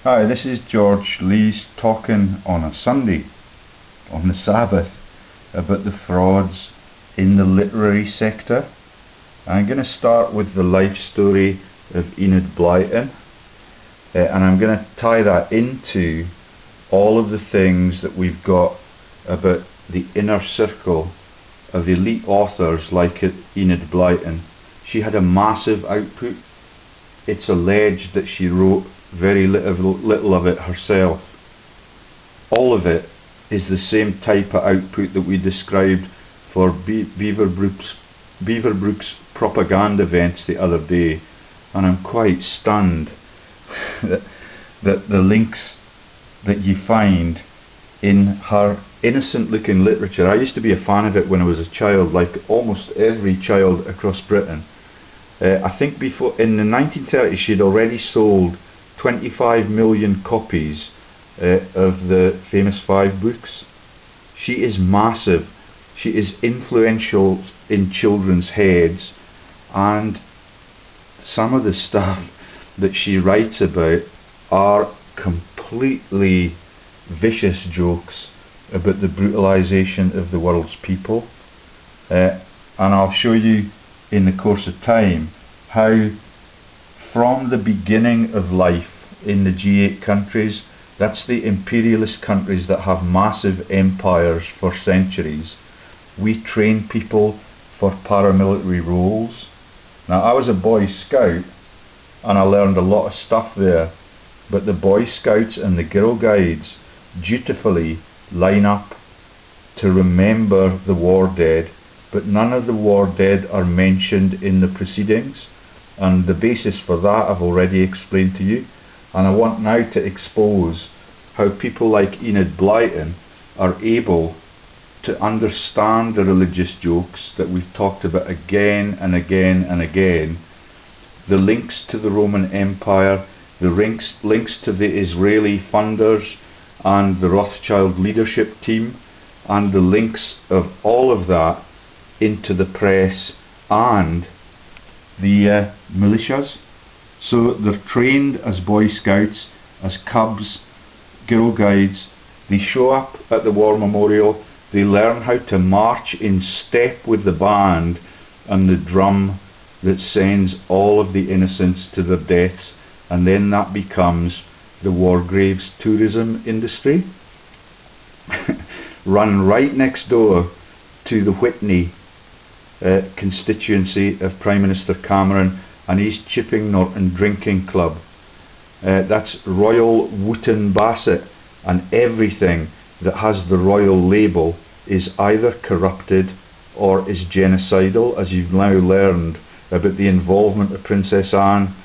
Hi, this is George Lees talking on a Sunday, on the Sabbath, about the frauds in the literary sector. I'm going to start with the life story of Enid Blyton, and I'm going to tie that into all of the things that we've got about the inner circle of elite authors like Enid Blyton. She had a massive output. It's alleged that she wrote very little of it herself. All of it is the same type of output that we described for Beaverbrook's propaganda events the other day, and I'm quite stunned that the links that you find in her innocent looking literature. I used to be a fan of it when I was a child, like almost every child across Britain. I think before, in the 1930s, she'd already sold 25 million copies of the famous 5 books. She is massive. She is influential in children's heads, and some of the stuff that she writes about are completely vicious jokes about the brutalization of the world's people. And I'll show you in the course of time how from the beginning of life in the G8 countries, that's the imperialist countries that have massive empires for centuries, we train people for paramilitary roles. Now, I was a Boy Scout and I learned a lot of stuff there, but the Boy Scouts and the Girl Guides dutifully line up to remember the war dead, but none of the war dead are mentioned in the proceedings, and the basis for that I've already explained to you. And I want now to expose how people like Enid Blyton are able to understand the religious jokes that we've talked about again and again and again, the links to the Roman Empire, the links to the Israeli funders and the Rothschild leadership team, and the links of all of that into the press and the militias. So they're trained as Boy Scouts, as Cubs, Girl Guides. They show up at the War Memorial. They learn how to march in step with the band and the drum that sends all of the innocents to their deaths, and then that becomes the war graves tourism industry, run right next door to the Whitney constituency of Prime Minister Cameron and his Chipping Norton drinking club. That's Royal Wootton Bassett, and everything that has the royal label is either corrupted or is genocidal, as you've now learned about the involvement of Princess Anne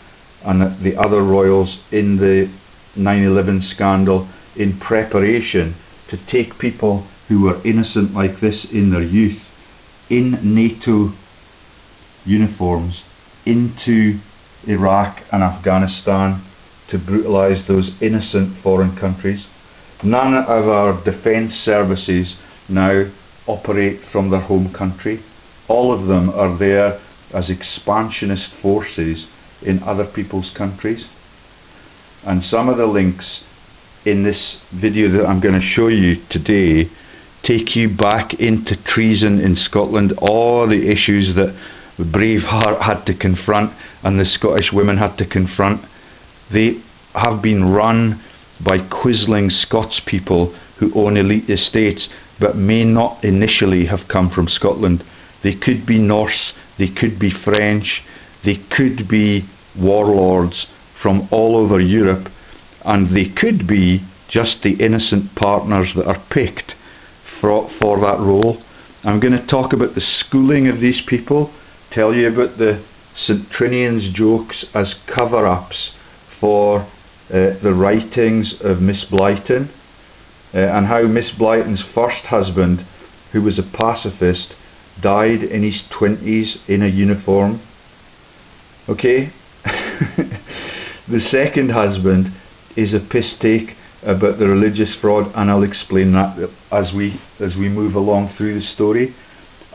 and the other royals in the 9/11 scandal in preparation to take people who were innocent like this in their youth in NATO uniforms into Iraq and Afghanistan to brutalise those innocent foreign countries. None of our defence services now operate from their home country. All of them are there as expansionist forces in other people's countries. And some of the links in this video that I'm going to show you today take you back into treason in Scotland, all the issues that Braveheart had to confront and the Scottish women had to confront. They have been run by quisling Scots people who own elite estates but may not initially have come from Scotland. They could be Norse, they could be French, they could be warlords from all over Europe, and they could be just the innocent partners that are picked for that role. I'm going to talk about the schooling of these people, tell you about the St. Trinian's jokes as cover-ups for the writings of Miss Blyton, and how Miss Blyton's first husband, who was a pacifist, died in his 20s in a uniform. Okay? The second husband is a piss take about the religious fraud, and I'll explain that as we move along through the story.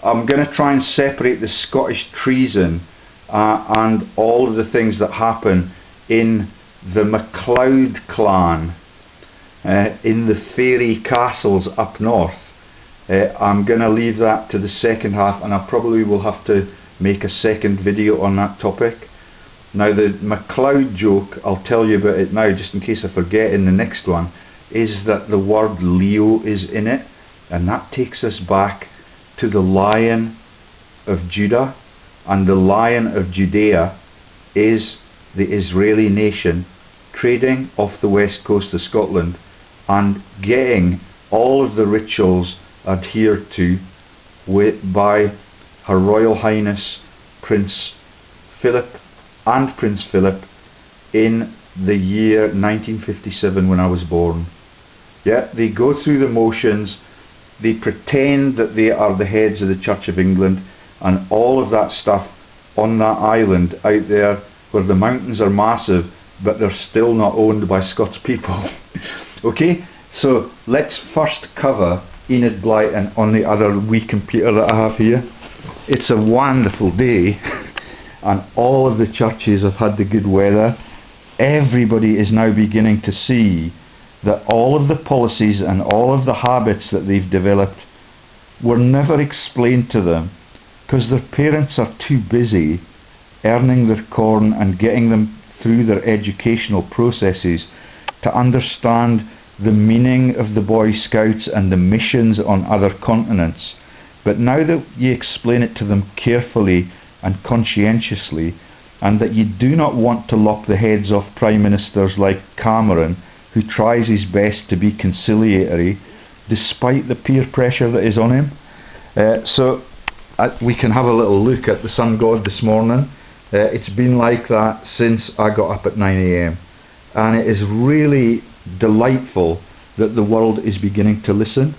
I'm going to try and separate the Scottish treason and all of the things that happen in the MacLeod clan in the fairy castles up north. I'm going to leave that to the second half, and I probably will have to make a second video on that topic. Now the MacLeod joke, I'll tell you about it now just in case I forget in the next one, is that the word Leo is in it, and that takes us back to the Lion of Judah, and the Lion of Judea is the Israeli nation trading off the west coast of Scotland and getting all of the rituals adhered to by Her Royal Highness Prince Philip and Prince Philip in the year 1957 when I was born. Yeah, they go through the motions, they pretend that they are the heads of the Church of England and all of that stuff on that island out there where the mountains are massive but they're still not owned by Scots people. Okay, so let's first cover Enid Blyton on the other wee computer that I have here. It's a wonderful day and all of the churches have had the good weather. Everybody is now beginning to see that all of the policies and all of the habits that they've developed were never explained to them because their parents are too busy earning their corn and getting them through their educational processes to understand the meaning of the Boy Scouts and the missions on other continents. But now that you explain it to them carefully and conscientiously, and that you do not want to lop the heads off Prime Ministers like Cameron, who tries his best to be conciliatory despite the peer pressure that is on him. We can have a little look at the Sun God this morning. It's been like that since I got up at 9 AM, and it is really delightful that the world is beginning to listen.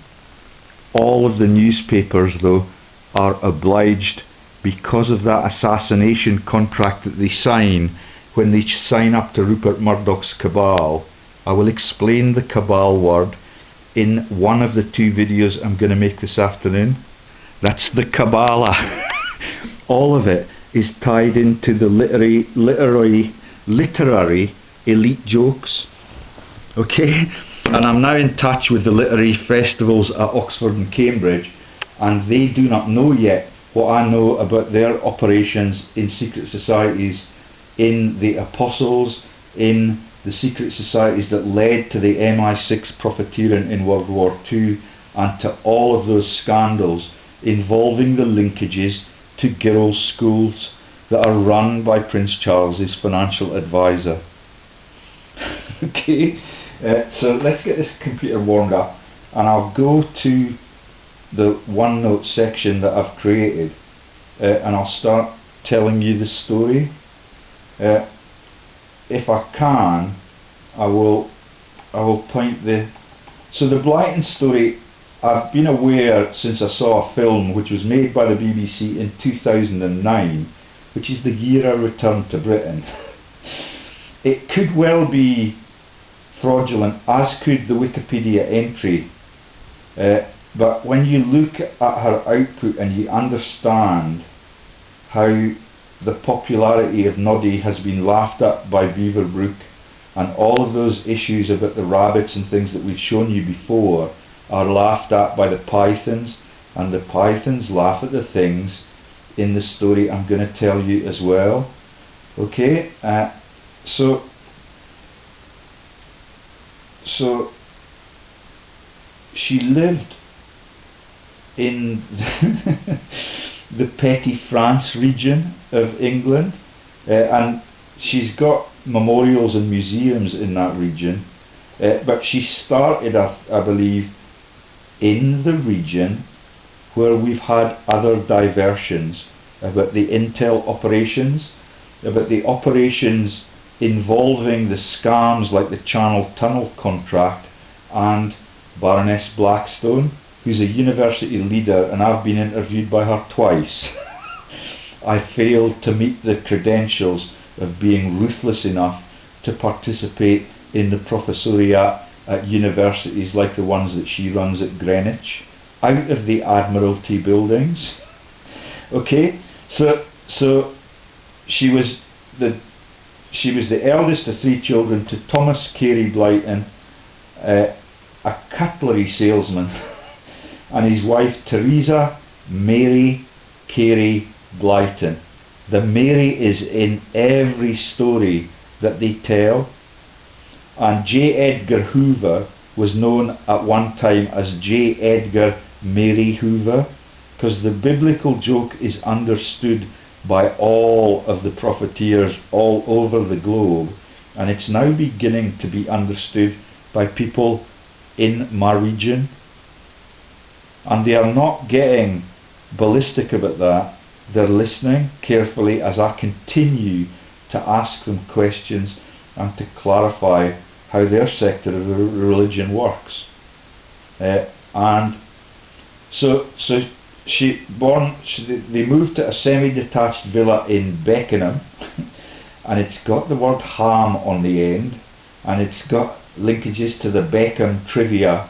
All of the newspapers though are obliged, because of that assassination contract that they sign when they sign up to Rupert Murdoch's cabal. I will explain the cabal word in one of the two videos I'm going to make this afternoon. That's the Kabbalah. All of it is tied into the literary elite jokes. Okay, and I'm now in touch with the literary festivals at Oxford and Cambridge, and they do not know yet what I know about their operations in secret societies, in the apostles, in the secret societies that led to the MI6 profiteering in World War II, and to all of those scandals involving the linkages to girls' schools that are run by Prince Charles's financial advisor. Okay, so let's get this computer warmed up, and I'll go to the OneNote section that I've created, and I'll start telling you the story. If I can, I will point so the Blyton story, I've been aware since I saw a film which was made by the BBC in 2009, which is the year I returned to Britain. It could well be fraudulent, as could the Wikipedia entry, but when you look at her output and you understand how the popularity of Noddy has been laughed at by Beaverbrook, and all of those issues about the rabbits and things that we've shown you before are laughed at by the Pythons, and the Pythons laugh at the things in the story I'm going to tell you as well. Okay, so she lived in the Petty France region of England, and she's got memorials and museums in that region, but she started, I believe, in the region where we've had other diversions about the intel operations, about the operations involving the scams like the Channel Tunnel contract and Baroness Blackstone, who's a university leader, and I've been interviewed by her twice. I failed to meet the credentials of being ruthless enough to participate in the professoriate at universities like the ones that she runs at Greenwich, out of the Admiralty buildings. Okay, so she was she was the eldest of 3 children to Thomas Carey Blyton, a cutlery salesman, and his wife Teresa Mary Carey Blyton. The Mary is in every story that they tell. And J. Edgar Hoover was known at one time as J. Edgar Mary Hoover, because the biblical joke is understood by all of the profiteers all over the globe, and it's now beginning to be understood by people in my region, and they are not getting ballistic about that. They're listening carefully as I continue to ask them questions and to clarify how their sector of religion works. And so they moved to a semi-detached villa in Beckenham, and it's got the word ham on the end, and it's got linkages to the Beckham trivia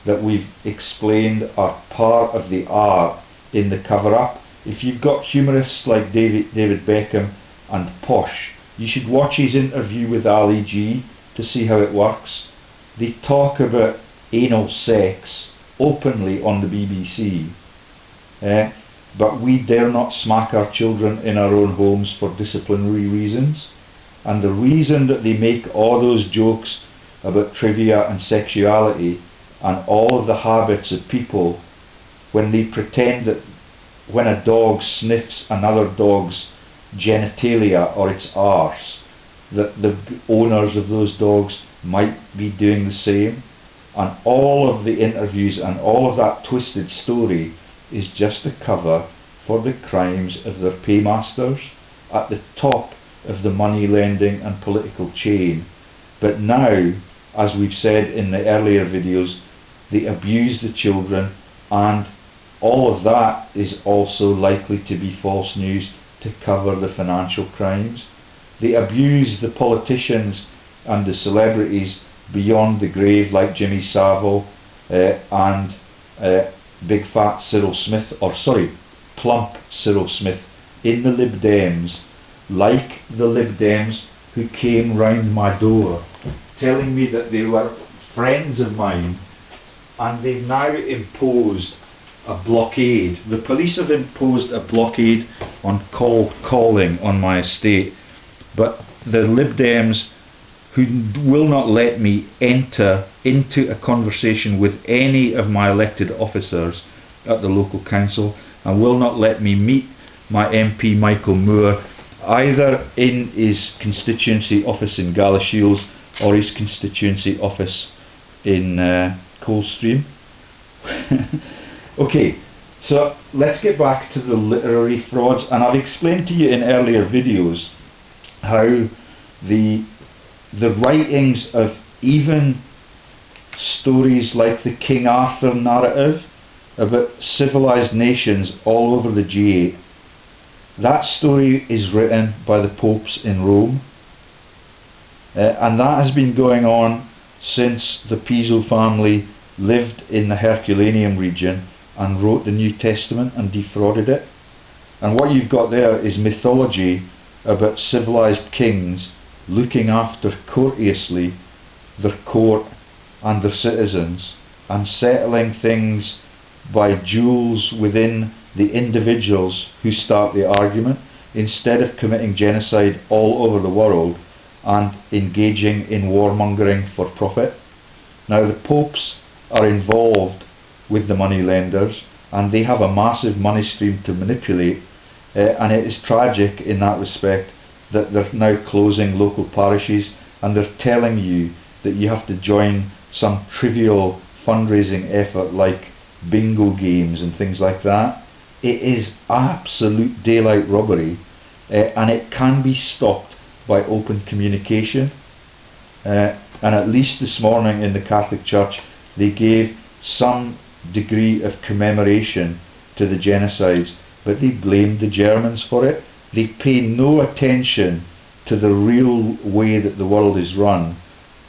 that we've explained are part of the art in the cover-up. If you've got humorists like David Beckham and Posh, you should watch his interview with Ali G to see how it works. They talk about anal sex openly on the BBC, but we dare not smack our children in our own homes for disciplinary reasons. And the reason that they make all those jokes about trivia and sexuality and all of the habits of people, when they pretend that when a dog sniffs another dog's genitalia or its arse, that the owners of those dogs might be doing the same, and all of the interviews and all of that twisted story is just a cover for the crimes of their paymasters at the top of the money lending and political chain. But now, as we've said in the earlier videos, they abuse the children, and all of that is also likely to be false news to cover the financial crimes. They abuse the politicians and the celebrities beyond the grave, like Jimmy Savile and big fat Cyril Smith, or sorry, plump Cyril Smith in the Lib Dems, like the Lib Dems who came round my door telling me that they were friends of mine, and they've now imposed a blockade. The police have imposed a blockade on calling on my estate, but the Lib Dems, who will not let me enter into a conversation with any of my elected officers at the local council, and will not let me meet my MP Michael Moore either in his constituency office in Galashiels or his constituency office in Coldstream. Okay, so let's get back to the literary frauds, and I've explained to you in earlier videos how the writings of even stories like the King Arthur narrative about civilized nations all over the G8, that story is written by the popes in Rome, and that has been going on since the Piso family lived in the Herculaneum region and wrote the New Testament and defrauded it. And what you've got there is mythology about civilized kings looking after courteously their court and their citizens, and settling things by duels within the individuals who start the argument, instead of committing genocide all over the world and engaging in warmongering for profit. Now the popes are involved with the money lenders, and they have a massive money stream to manipulate, and it is tragic in that respect that they're now closing local parishes, and they're telling you that you have to join some trivial fundraising effort like bingo games and things like that. It is absolute daylight robbery, and it can be stopped by open communication. And at least this morning in the Catholic Church they gave some degree of commemoration to the genocides, but they blamed the Germans for it. They pay no attention to the real way that the world is run,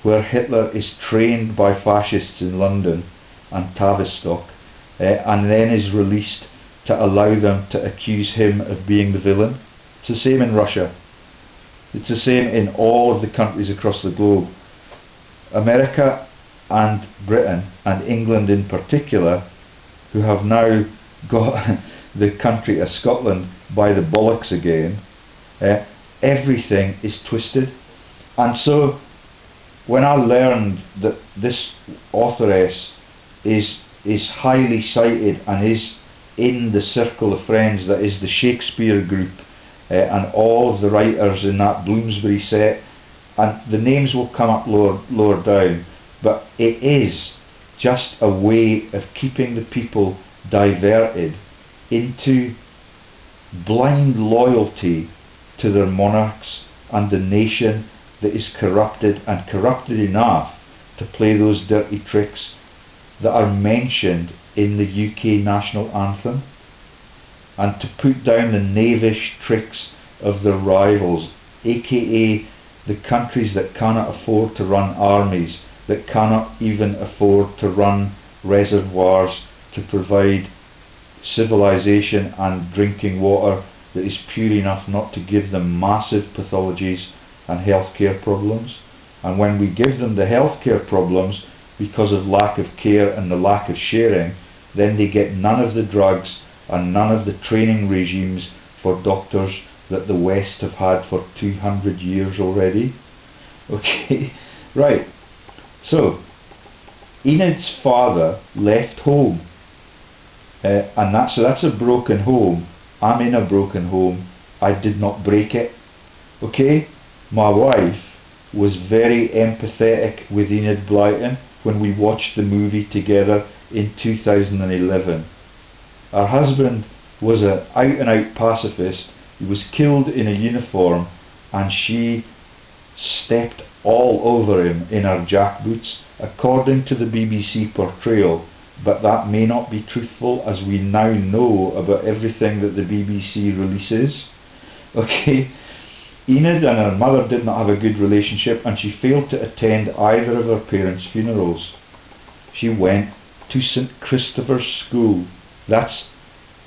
where Hitler is trained by fascists in London and Tavistock, and then is released to allow them to accuse him of being the villain. It's the same in Russia. It's the same in all of the countries across the globe. America and Britain, and England in particular, who have now got the country of Scotland by the bollocks again, everything is twisted. And so when I learned that this authoress is highly cited and is in the circle of friends that is the Shakespeare group, and all of the writers in that Bloomsbury set, and the names will come up lower down, but it is just a way of keeping the people diverted into blind loyalty to their monarchs and the nation that is corrupted, and corrupted enough to play those dirty tricks that are mentioned in the UK national anthem, and to put down the knavish tricks of their rivals, aka the countries that cannot afford to run armies, that cannot even afford to run reservoirs to provide civilization and drinking water that is pure enough not to give them massive pathologies and healthcare problems. And when we give them the healthcare problems because of lack of care and the lack of sharing, then they get none of the drugs and none of the training regimes for doctors that the West have had for 200 years already. Okay, right. So Enid's father left home, and that's a broken home. I'm in a broken home. I did not break it. Okay, my wife was very empathetic with Enid Blyton when we watched the movie together in 2011. Her husband was an out-and-out pacifist. He was killed in a uniform, and she stepped all over him in her jackboots, according to the BBC portrayal, but that may not be truthful, as we now know about everything that the BBC releases. Okay, Enid and her mother did not have a good relationship, and she failed to attend either of her parents' funerals. She went to St Christopher's School. That's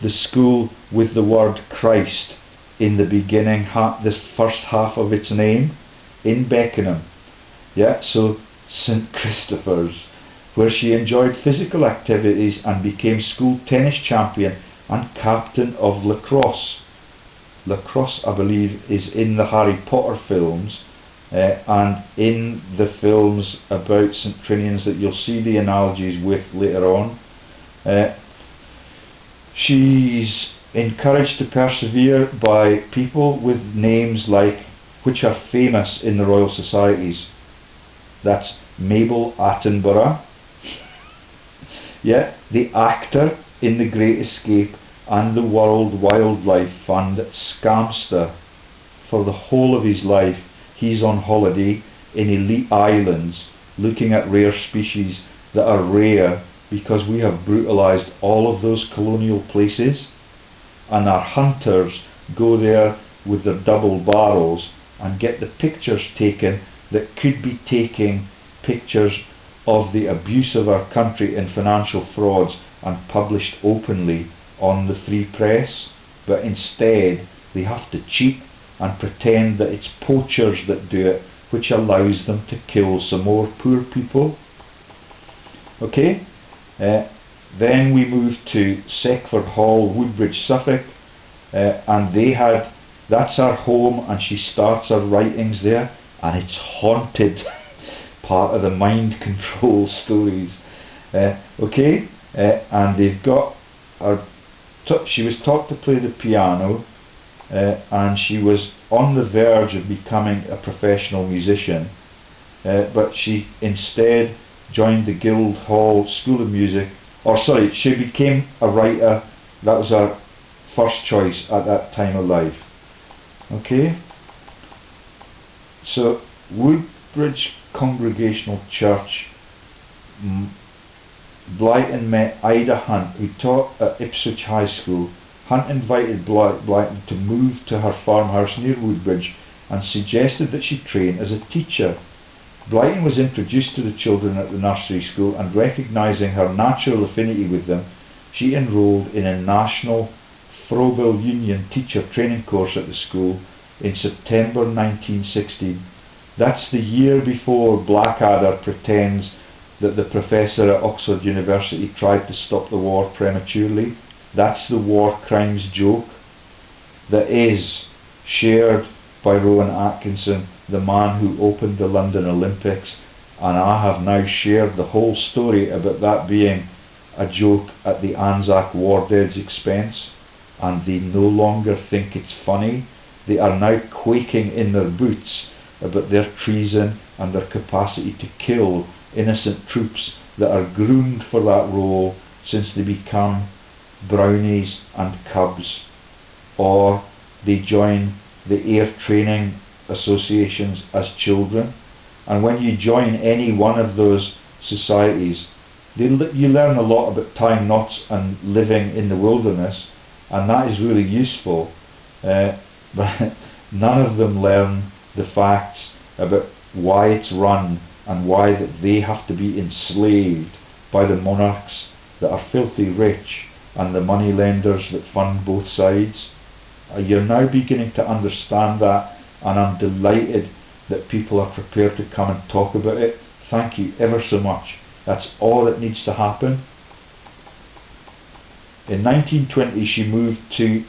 the school with the word Christ in the beginning, this first half of its name, in Beckenham. Yeah, so St Christopher's, where she enjoyed physical activities and became school tennis champion and captain of lacrosse. Lacrosse, I believe, is in the Harry Potter films, and in the films about St Trinians that you'll see the analogies with later on. She's encouraged to persevere by people with names like, which are famous in the Royal Societies. That's Mabel Attenborough, yeah, the actor in The Great Escape and the World Wildlife Fund scamster. For the whole of his life he's on holiday in elite islands looking at rare species that are rare because we have brutalised all of those colonial places, and our hunters go there with their double barrels and get the pictures taken that could be taking pictures of the abuse of our country in financial frauds and published openly on the free press, but instead they have to cheat and pretend that it's poachers that do it, which allows them to kill some more poor people. Okay, then we moved to Seckford Hall, Woodbridge, Suffolk, and that's her home, and she starts her writings there, and it's haunted. Part of the mind control stories. Okay, and they've got her. She was taught to play the piano, and she was on the verge of becoming a professional musician, but she instead joined the Guildhall School of Music, or sorry, she became a writer. That was her first choice at that time of life. Okay, so Woodbridge Congregational Church, Blyton met Ida Hunt, who taught at Ipswich High School. Hunt invited Blyton to move to her farmhouse near Woodbridge and suggested that she train as a teacher. Blyton was introduced to the children at the nursery school, and recognising her natural affinity with them, she enrolled in a national Frobel Union teacher training course at the school in September 1916. That's the year before Blackadder pretends that the professor at Oxford University tried to stop the war prematurely. That's the war crimes joke that is shared by Rowan Atkinson, the man who opened the London Olympics, and I have now shared the whole story about that being a joke at the Anzac war dead's expense, and they no longer think it's funny. They are now quaking in their boots about their treason and their capacity to kill innocent troops that are groomed for that role since they become Brownies and Cubs, or they join the air training associations as children. And when you join any one of those societies, you learn a lot about tying knots and living in the wilderness, and that is really useful, but none of them learn the facts about why it's run and why that they have to be enslaved by the monarchs that are filthy rich and the money lenders that fund both sides. You're now beginning to understand that, and I'm delighted that people are prepared to come and talk about it. Thank you ever so much. That's all that needs to happen. In 1920 she moved to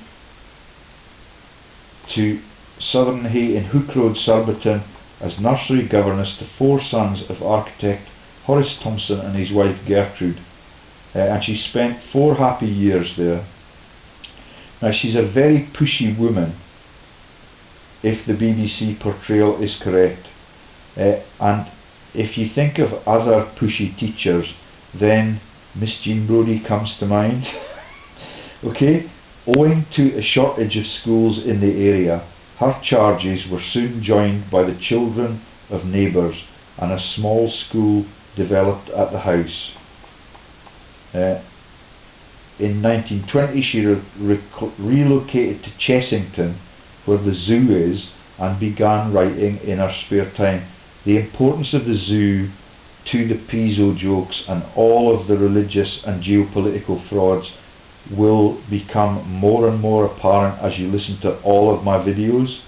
Southern Hay in Hook Road, Surbiton, as nursery governess to 4 sons of architect Horace Thompson and his wife Gertrude, and she spent 4 happy years there. Now she's a very pushy woman, if the BBC portrayal is correct, and if you think of other pushy teachers, then Miss Jean Brodie comes to mind. Okay, owing to a shortage of schools in the area, her charges were soon joined by the children of neighbours, and a small school developed at the house. In 1920 she relocated to Chessington, where the zoo is, and began writing in her spare time. The importance of the zoo to the Piso jokes and all of the religious and geopolitical frauds will become more and more apparent as you listen to all of my videos.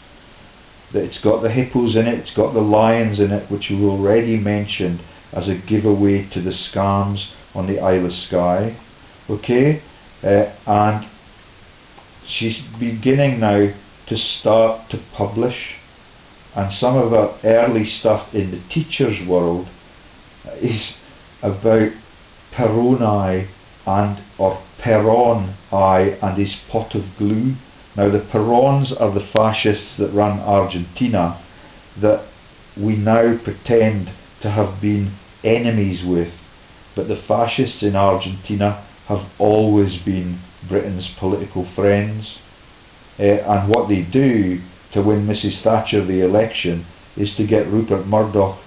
That it's got the hippos in it, it's got the lions in it, which we already mentioned as a giveaway to the scams on the Isle of Skye. Okay, and she's beginning now to start to publish, and some of her early stuff in the teacher's world is about Peroni or Peron I and his pot of glue. Now the Perons are the fascists that run Argentina, that we now pretend to have been enemies with, but the fascists in Argentina have always been Britain's political friends, and what they do to win Mrs Thatcher the election is to get Rupert Murdoch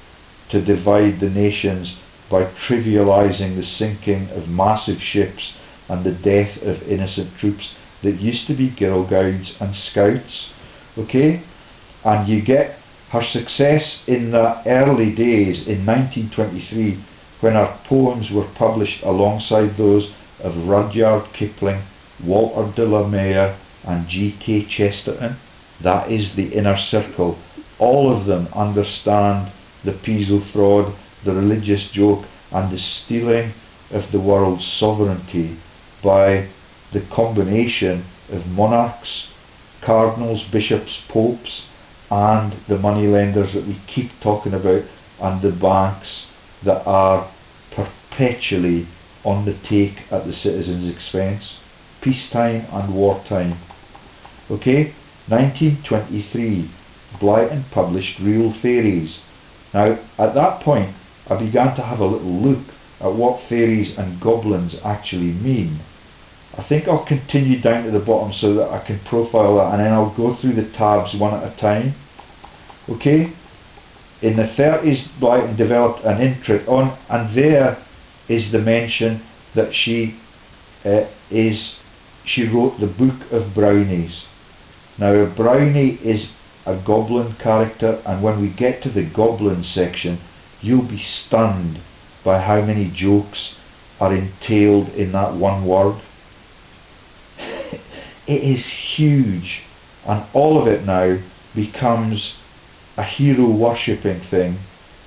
to divide the nations by trivialising the sinking of massive ships and the death of innocent troops that used to be Girl Guides and Scouts. Okay, and you get her success in the early days in 1923, when her poems were published alongside those of Rudyard Kipling, Walter de la Mare and G.K. Chesterton. That is the inner circle. All of them understand the Piso fraud, the religious joke, and the stealing of the world's sovereignty by the combination of monarchs, cardinals, bishops, popes, and the moneylenders that we keep talking about, and the banks that are perpetually on the take at the citizens' expense, peacetime and wartime. Okay, 1923, Blyton published Real Fairies. Now at that point I began to have a little look at what fairies and goblins actually mean. I think I'll continue down to the bottom so that I can profile that, and then I'll go through the tabs one at a time. Okay, in the 30s Blyton developed an interest on, and there is the mention that she wrote the Book of Brownies. Now a brownie is a goblin character, and when we get to the goblin section you'll be stunned by how many jokes are entailed in that one word. It is huge, and all of it now becomes a hero worshipping thing.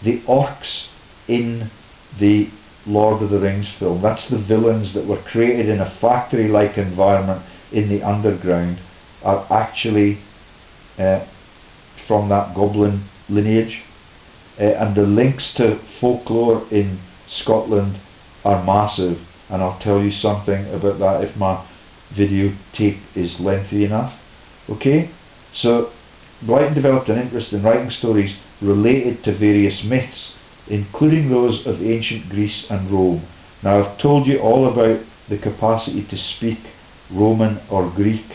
The orcs in the Lord of the Rings film, that's the villains that were created in a factory-like environment in the underground, are actually from that goblin lineage. And the links to folklore in Scotland are massive, and I'll tell you something about that if my videotape is lengthy enough. Okay, so Blyton developed an interest in writing stories related to various myths, including those of ancient Greece and Rome. Now, I've told you all about the capacity to speak Roman or Greek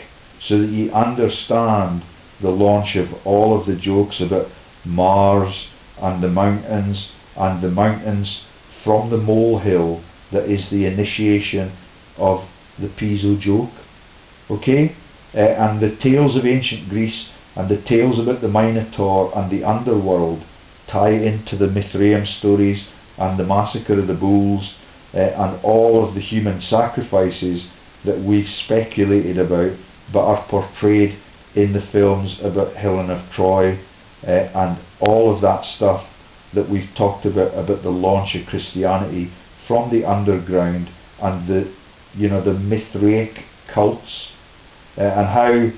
so that you understand the launch of all of the jokes about Mars and the mountains from the molehill that is the initiation of the Piso joke. Okay? And the tales of ancient Greece and the tales about the Minotaur and the underworld tie into the Mithraeum stories and the massacre of the bulls and all of the human sacrifices that we've speculated about but are portrayed in the films about Helen of Troy and all of that stuff that we've talked about the launch of Christianity from the underground and the Mithraic cults and how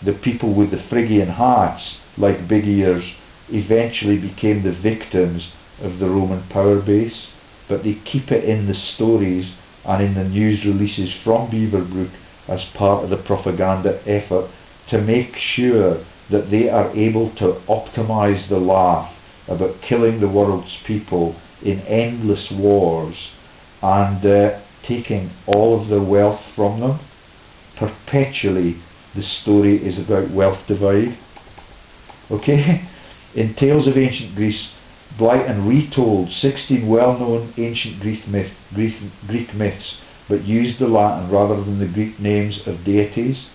the people with the Phrygian hats like Big Ears eventually became the victims of the Roman power base, but they keep it in the stories and in the news releases from Beaverbrook as part of the propaganda effort to make sure that they are able to optimize the laugh about killing the world's people in endless wars and taking all of their wealth from them. Perpetually the story is about wealth divide. Okay? In Tales of Ancient Greece, Blyton retold 16 well-known ancient Greek myths, but used the Latin rather than the Greek names of deities.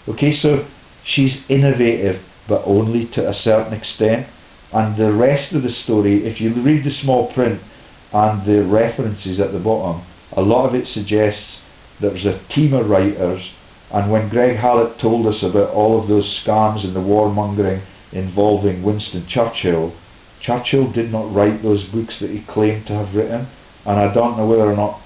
Okay, so she's innovative, but only to a certain extent. And the rest of the story, if you read the small print and the references at the bottom, a lot of it suggests there's a team of writers. And when Greg Hallett told us about all of those scams and the warmongering involving Winston Churchill, Churchill did not write those books that he claimed to have written, and I don't know whether or not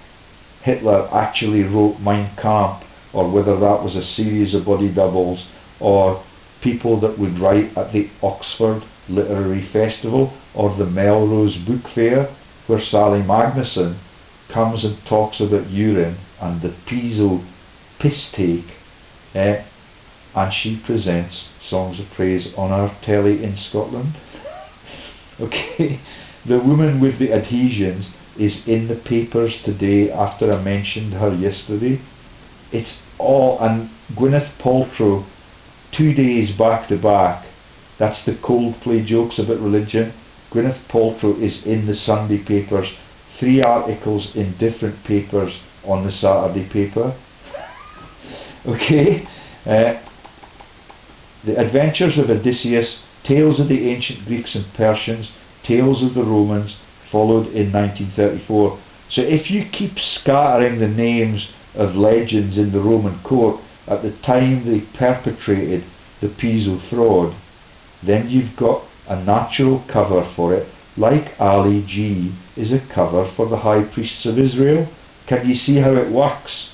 Hitler actually wrote Mein Kampf or whether that was a series of body doubles or people that would write at the Oxford Literary Festival or the Melrose Book Fair, where Sally Magnuson comes and talks about urine and the Piso piss take, and she presents songs of praise on our telly in Scotland. Okay, the woman with the adhesions is in the papers today after I mentioned her yesterday. It's all, and Gwyneth Paltrow 2 days back to back, that's the Coldplay jokes about religion. Gwyneth Paltrow is in the Sunday papers, 3 articles in different papers on the Saturday paper. Okay, The Adventures of Odysseus, Tales of the Ancient Greeks and Persians, Tales of the Romans, followed in 1934. So if you keep scattering the names of legends in the Roman court at the time they perpetrated the Piso fraud, then you've got a natural cover for it, like Ali G is a cover for the High Priests of Israel. Can you see how it works?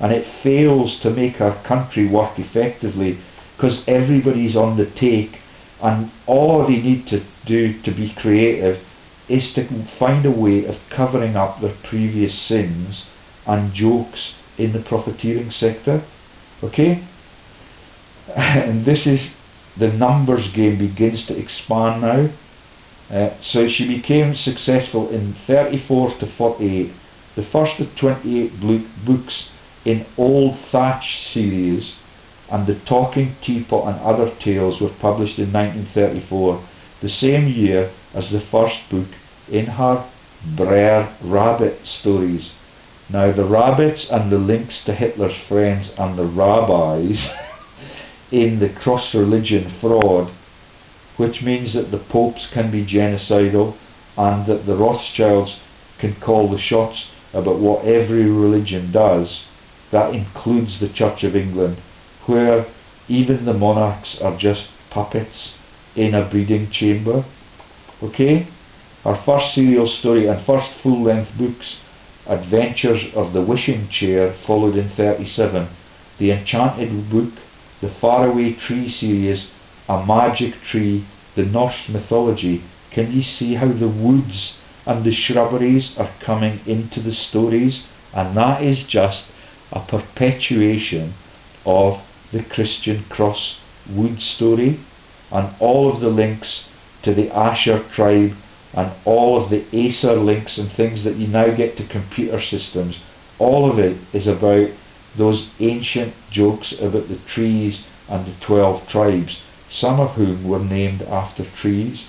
And it fails to make our country work effectively because everybody's on the take, and all they need to do to be creative is to find a way of covering up their previous sins and jokes in the profiteering sector. Okay? And this is, the numbers game begins to expand now. So she became successful in 34 to 48, the first of 28 books in Old Thatch series, and The Talking Teapot and Other Tales were published in 1934, the same year as the first book in her Brer Rabbit stories. Now the rabbits and the links to Hitler's friends and the rabbis in the cross-religion fraud, which means that the popes can be genocidal and that the Rothschilds can call the shots about what every religion does. That includes the Church of England, where even the monarchs are just puppets in a breeding chamber. Okay? Her first serial story and first full-length books, Adventures of the Wishing Chair, followed in 1937. The Enchanted Book, the Faraway Tree series, A Magic Tree, the Norse mythology. Can you see how the woods and the shrubberies are coming into the stories? And that is just a perpetuation of the Christian cross wood story, and all of the links to the Asher tribe and all of the Acer links and things that you now get to computer systems. All of it is about those ancient jokes about the trees and the 12 tribes, some of whom were named after trees,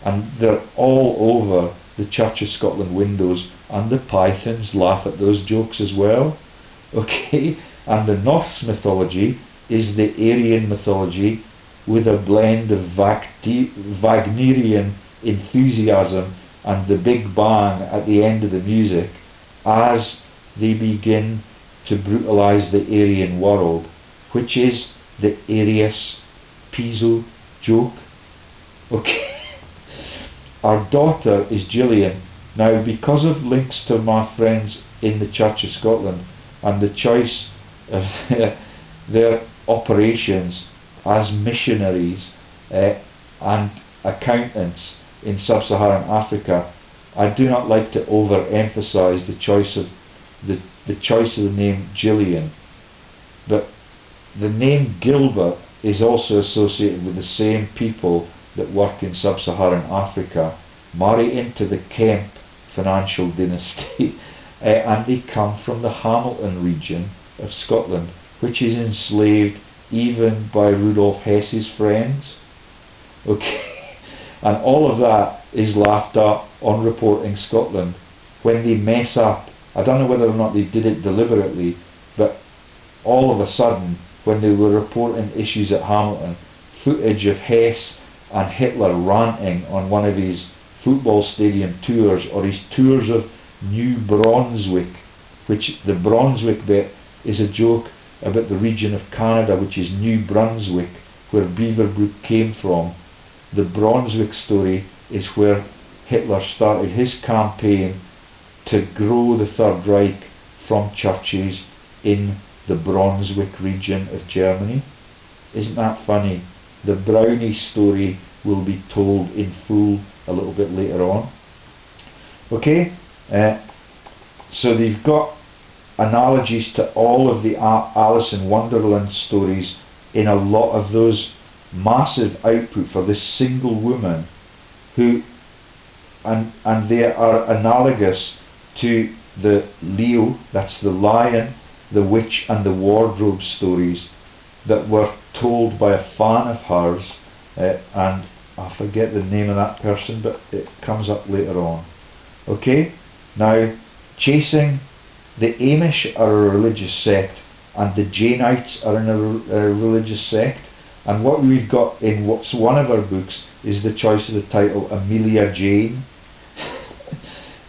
and they're all over the Church of Scotland windows, and the pythons laugh at those jokes as well. Okay? And the Norse mythology is the Aryan mythology with a blend of Wagnerian enthusiasm and the big bang at the end of the music as they begin to brutalise the Aryan world, which is the Arius Piso joke. Okay? Our daughter is Gillian. Now, because of links to my friends in the Church of Scotland and the choice of their operations as missionaries and accountants in sub-Saharan Africa, I do not like to overemphasize the choice of the name Gillian, but the name Gilbert is also associated with the same people that work in sub-Saharan Africa, marry into the Kemp financial dynasty, and they come from the Hamilton region of Scotland, which is enslaved even by Rudolf Hess's friends. Okay? And all of that is laughed at on Reporting Scotland when they mess up. I don't know whether or not they did it deliberately, but all of a sudden, when they were reporting issues at Hamilton, footage of Hess and Hitler ranting on one of his football stadium tours, or his tours of New Brunswick, which the Brunswick bit is a joke about the region of Canada which is New Brunswick, where Beaverbrook came from. The Brunswick story is where Hitler started his campaign to grow the Third Reich from churches in the Brunswick region of Germany. Isn't that funny? The Brownies story will be told in full a little bit later on. Okay, so they've got analogies to all of the Alice in Wonderland stories in a lot of those massive output for this single woman who, and they are analogous to the Leo, that's the lion, the witch and the wardrobe stories that were told by a fan of hers, and I forget the name of that person, but it comes up later on. Okay, now Chasing, the Amish are a religious sect and the Janeites are in a religious sect, and what we've got in what's one of our books is the choice of the title Amelia Jane.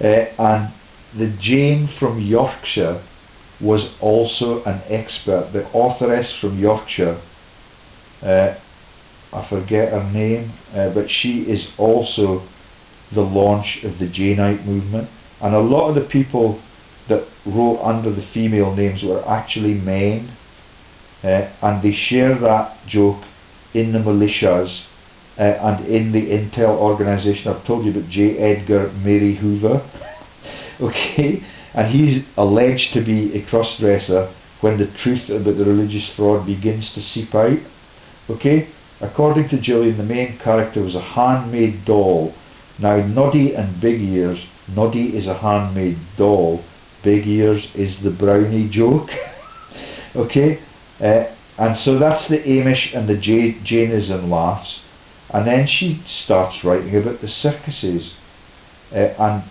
And the Jane from Yorkshire was also an expert. The authoress from Yorkshire, I forget her name, but she is also the launch of the Janeite movement, and a lot of the people that wrote under the female names were actually men, and they share that joke in the militias and in the intel organisation. I've told you about J. Edgar Mary Hoover. Okay, and he's alleged to be a cross-dresser when the truth about the religious fraud begins to seep out. Okay, according to Gillian, the main character was a handmade doll. Now, Noddy and Big Ears, Noddy is a handmade doll, Big Ears is the brownie joke. Okay, and so that's the Amish and the Jainism laughs. And then she starts writing about the circuses, and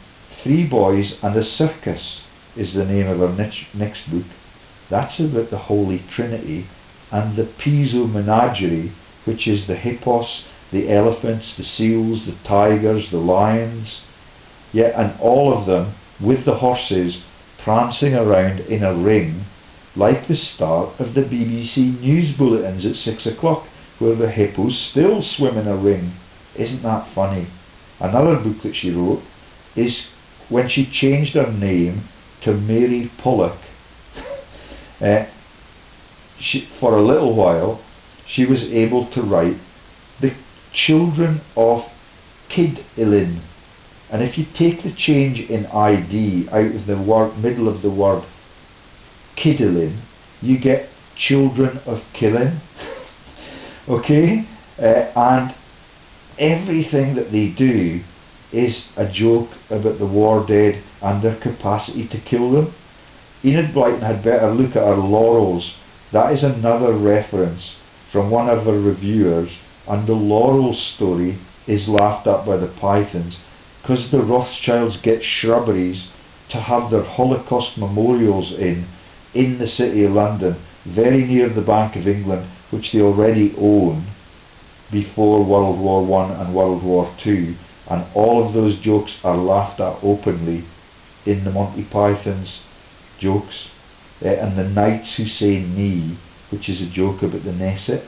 Three Boys and a Circus is the name of her next book. That's about the Holy Trinity and the Piso Menagerie, which is the hippos, the elephants, the seals, the tigers, the lions, yeah, and all of them with the horses prancing around in a ring like the start of the BBC news bulletins at 6 o'clock. where the hippos still swim in a ring. Isn't that funny? Another book that she wrote is when she changed her name to Mary Pollock. For a little while she was able to write the children of Kidilin, and if you take the change in ID out of the word, middle of the word Kidilin, you get children of Killin. Okay, and everything that they do is a joke about the war dead and their capacity to kill them. Enid Blyton had better look at her laurels. That is another reference from one of her reviewers, and the laurels story is laughed at by the Pythons because the Rothschilds get shrubberies to have their Holocaust memorials in the City of London, very near the Bank of England, which they already own before World War I and World War II, and all of those jokes are laughed at openly in the Monty Python's jokes. And the Knights Who Say Knee, which is a joke about the Nesbit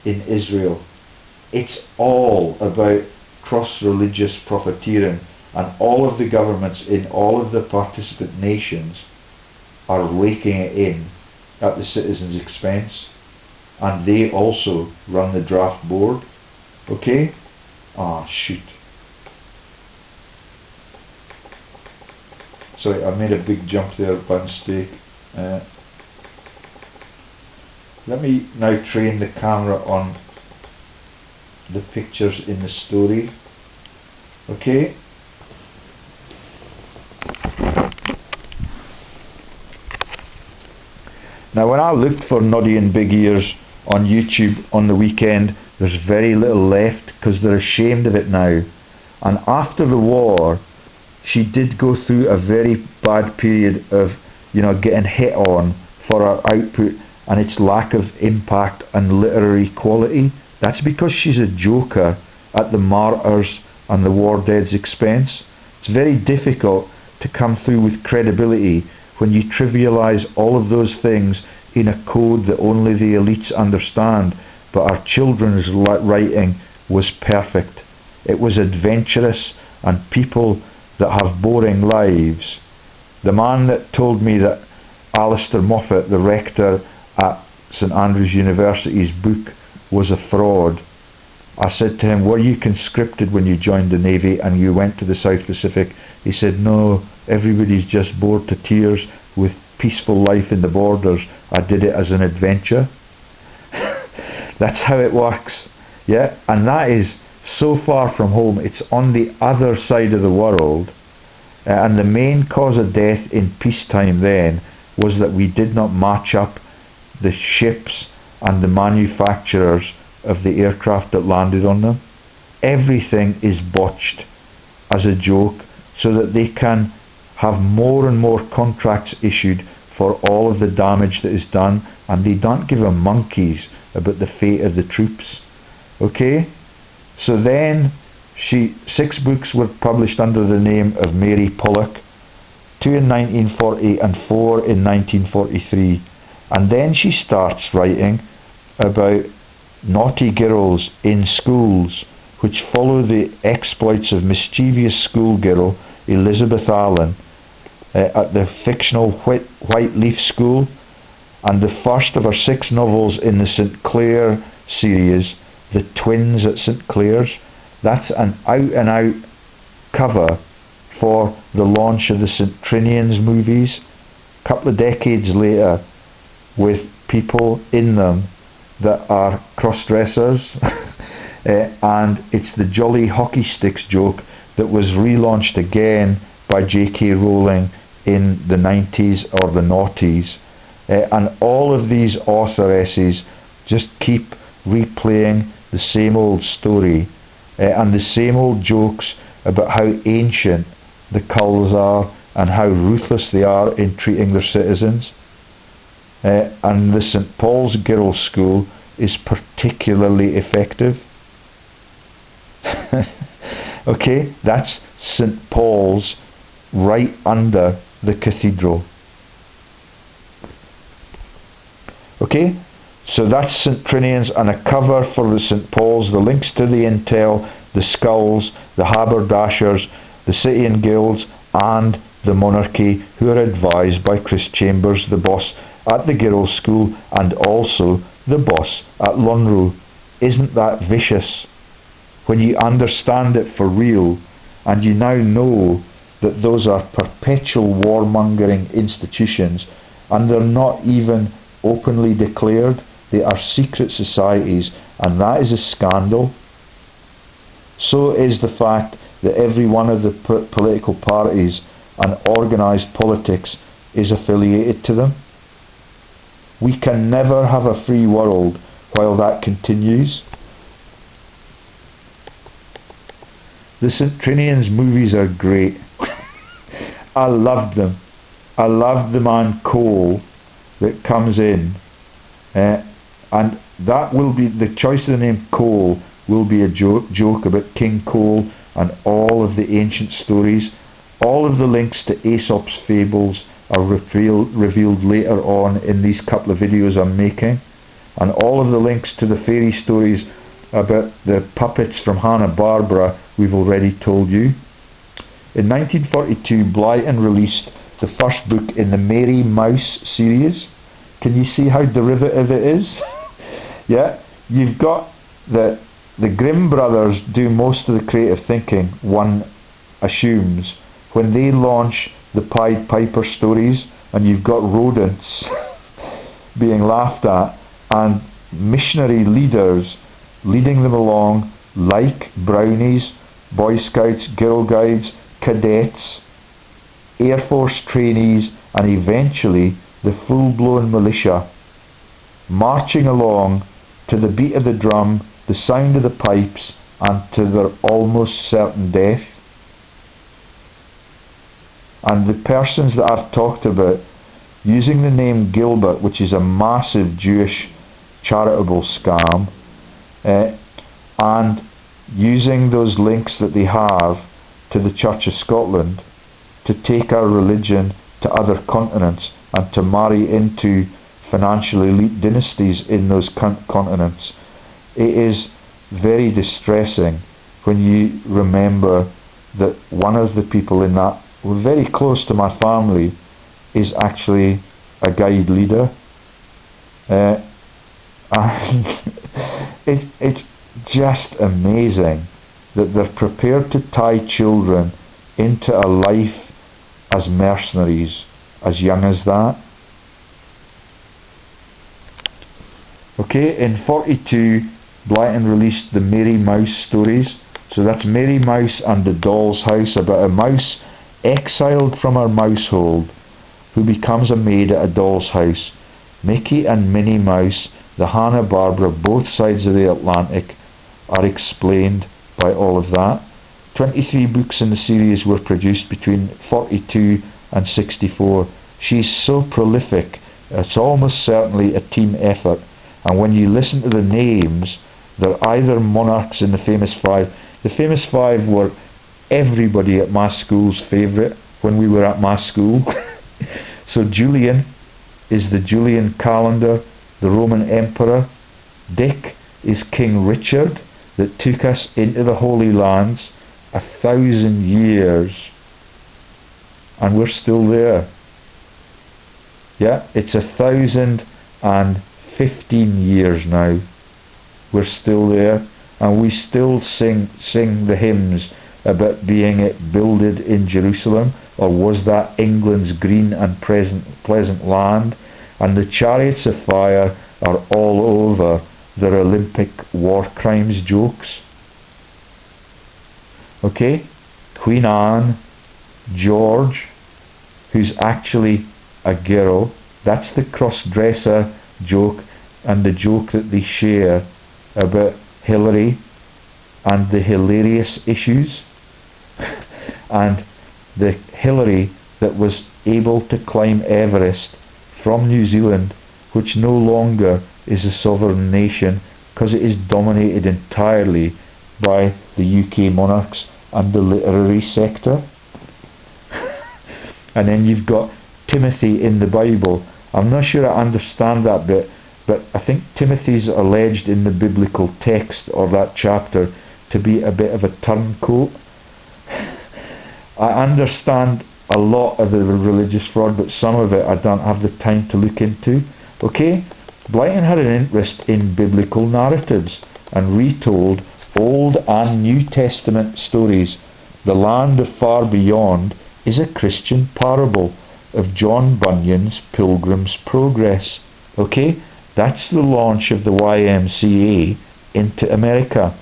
in Israel. It's all about cross-religious profiteering, and all of the governments in all of the participant nations are raking it in at the citizens' expense, and they also run the draft board. Okay? Ah, shoot. Sorry, I made a big jump there by mistake. Let me now train the camera on the pictures in the story. Okay? Now, when I looked for Noddy and Big Ears on YouTube on the weekend, there's very little left because they're ashamed of it now. And after the war, she did go through a very bad period of, you know, getting hit on for her output and its lack of impact and literary quality. That's because she's a joker at the martyrs and the war dead's expense. It's very difficult to come through with credibility when you trivialise all of those things in a code that only the elites understand. But our children's writing was perfect. It was adventurous, and people that have boring lives. The man that told me that Alistair Moffat, the rector at St Andrews University's book was a fraud, I said to him, were you conscripted when you joined the Navy and you went to the South Pacific? He said, no, everybody's just bored to tears with peaceful life in the borders. I did it as an adventure. That's how it works. Yeah, and that is so far from home. It's on the other side of the world. And the main cause of death in peacetime then was that we did not match up the ships and the manufacturers of the aircraft that landed on them. Everything is botched as a joke so that they can have more and more contracts issued for all of the damage that is done, and they don't give a monkeys about the fate of the troops. Okay? So then 6 books were published under the name of Mary Pollock, 2 in 1940 and 4 in 1943. And then she starts writing about naughty girls in schools, which follow the exploits of mischievous schoolgirl Elizabeth Allen at the fictional White Leaf School, and the first of her 6 novels in the St Clair series, The Twins at St Clair's. That's an out-and-out cover for the launch of the St Trinian's movies, a couple of decades later, with people in them that are cross-dressers. And it's the Jolly Hockey Sticks joke that was relaunched again by J.K. Rowling in the 90s or the noughties. And all of these authoresses just keep replaying the same old story and the same old jokes about how ancient the culls are and how ruthless they are in treating their citizens. And the St Paul's Girls' School is particularly effective. Okay, that's St Paul's right under the cathedral. Okay, So that's St. Trinian's, and a cover for the St. Paul's, the links to the Intel, the Skulls, the Haberdashers, the City and Guilds, and the Monarchy, who are advised by Chris Chambers, the boss at the Girls' School, and also the boss at Lonro. Isn't that vicious? When you understand it for real, and you now know that those are perpetual warmongering institutions, and they're not even openly declared, they are secret societies, and that is a scandal. So is the fact that every one of the political parties and organised politics is affiliated to them. We can never have a free world while that continues. The St. Trinian's movies are great. I loved them. I loved the man Cole that comes in, and that will be, the choice of the name Cole will be a joke about King Cole and all of the ancient stories. All of the links to Aesop's fables are revealed later on in these couple of videos I'm making, and all of the links to the fairy stories about the puppets from Hanna-Barbera we've already told you. In 1942, Blyton released the first book in the Mary Mouse series. Can you see how derivative it is? Yeah, you've got the Grimm brothers do most of the creative thinking, one assumes, when they launch the Pied Piper stories, and you've got rodents being laughed at, and missionary leaders leading them along, like Brownies, Boy Scouts, Girl Guides, cadets, Air Force trainees, and eventually the full-blown militia, marching along to the beat of the drum, the sound of the pipes, and to their almost certain death. And the persons that I've talked about, using the name Gilbert, which is a massive Jewish charitable scam, and using those links that they have to the Church of Scotland to take our religion to other continents and to marry into financial elite dynasties in those continents. It is very distressing when you remember that one of the people in that, very close to my family, is actually a guide leader. And it's just amazing that they're prepared to tie children into a life as mercenaries as young as that. Okay, in 42, Blyton released the Mary Mouse stories. So that's Mary Mouse and the Doll's House, about a mouse exiled from her mousehold who becomes a maid at a doll's house. Mickey and Minnie Mouse, the Hanna-Barbera, both sides of the Atlantic, are explained by all of that. 23 books in the series were produced between 42 and 64. She's so prolific, it's almost certainly a team effort. And when you listen to the names, they're either monarchs in the Famous Five. The Famous Five were everybody at my school's favourite when we were at my school. So Julian is the Julian calendar, the Roman emperor. Dick is King Richard that took us into the Holy Lands 1,000 years, and we're still there. Yeah, it's 1,015 years now. We're still there, and we still sing the hymns about being it builded in Jerusalem, or was that England's green and pleasant land? And the chariots of fire are all over their Olympic war crimes jokes. Okay, Queen Anne, George, who's actually a girl, that's the cross-dresser joke, and the joke that they share about Hillary and the hilarious issues. And the Hillary that was able to climb Everest from New Zealand, which no longer is a sovereign nation because it is dominated entirely by the UK monarchs and the literary sector. And then you've got Timothy in the Bible. I'm not sure I understand that bit, but I think Timothy's alleged in the biblical text or that chapter to be a bit of a turncoat. I understand a lot of the religious fraud, but some of it I don't have the time to look into. Okay, Blyton had an interest in biblical narratives and retold Old and New Testament stories. The Land of Far Beyond is a Christian parable of John Bunyan's Pilgrim's Progress. Okay, that's the launch of the YMCA into America.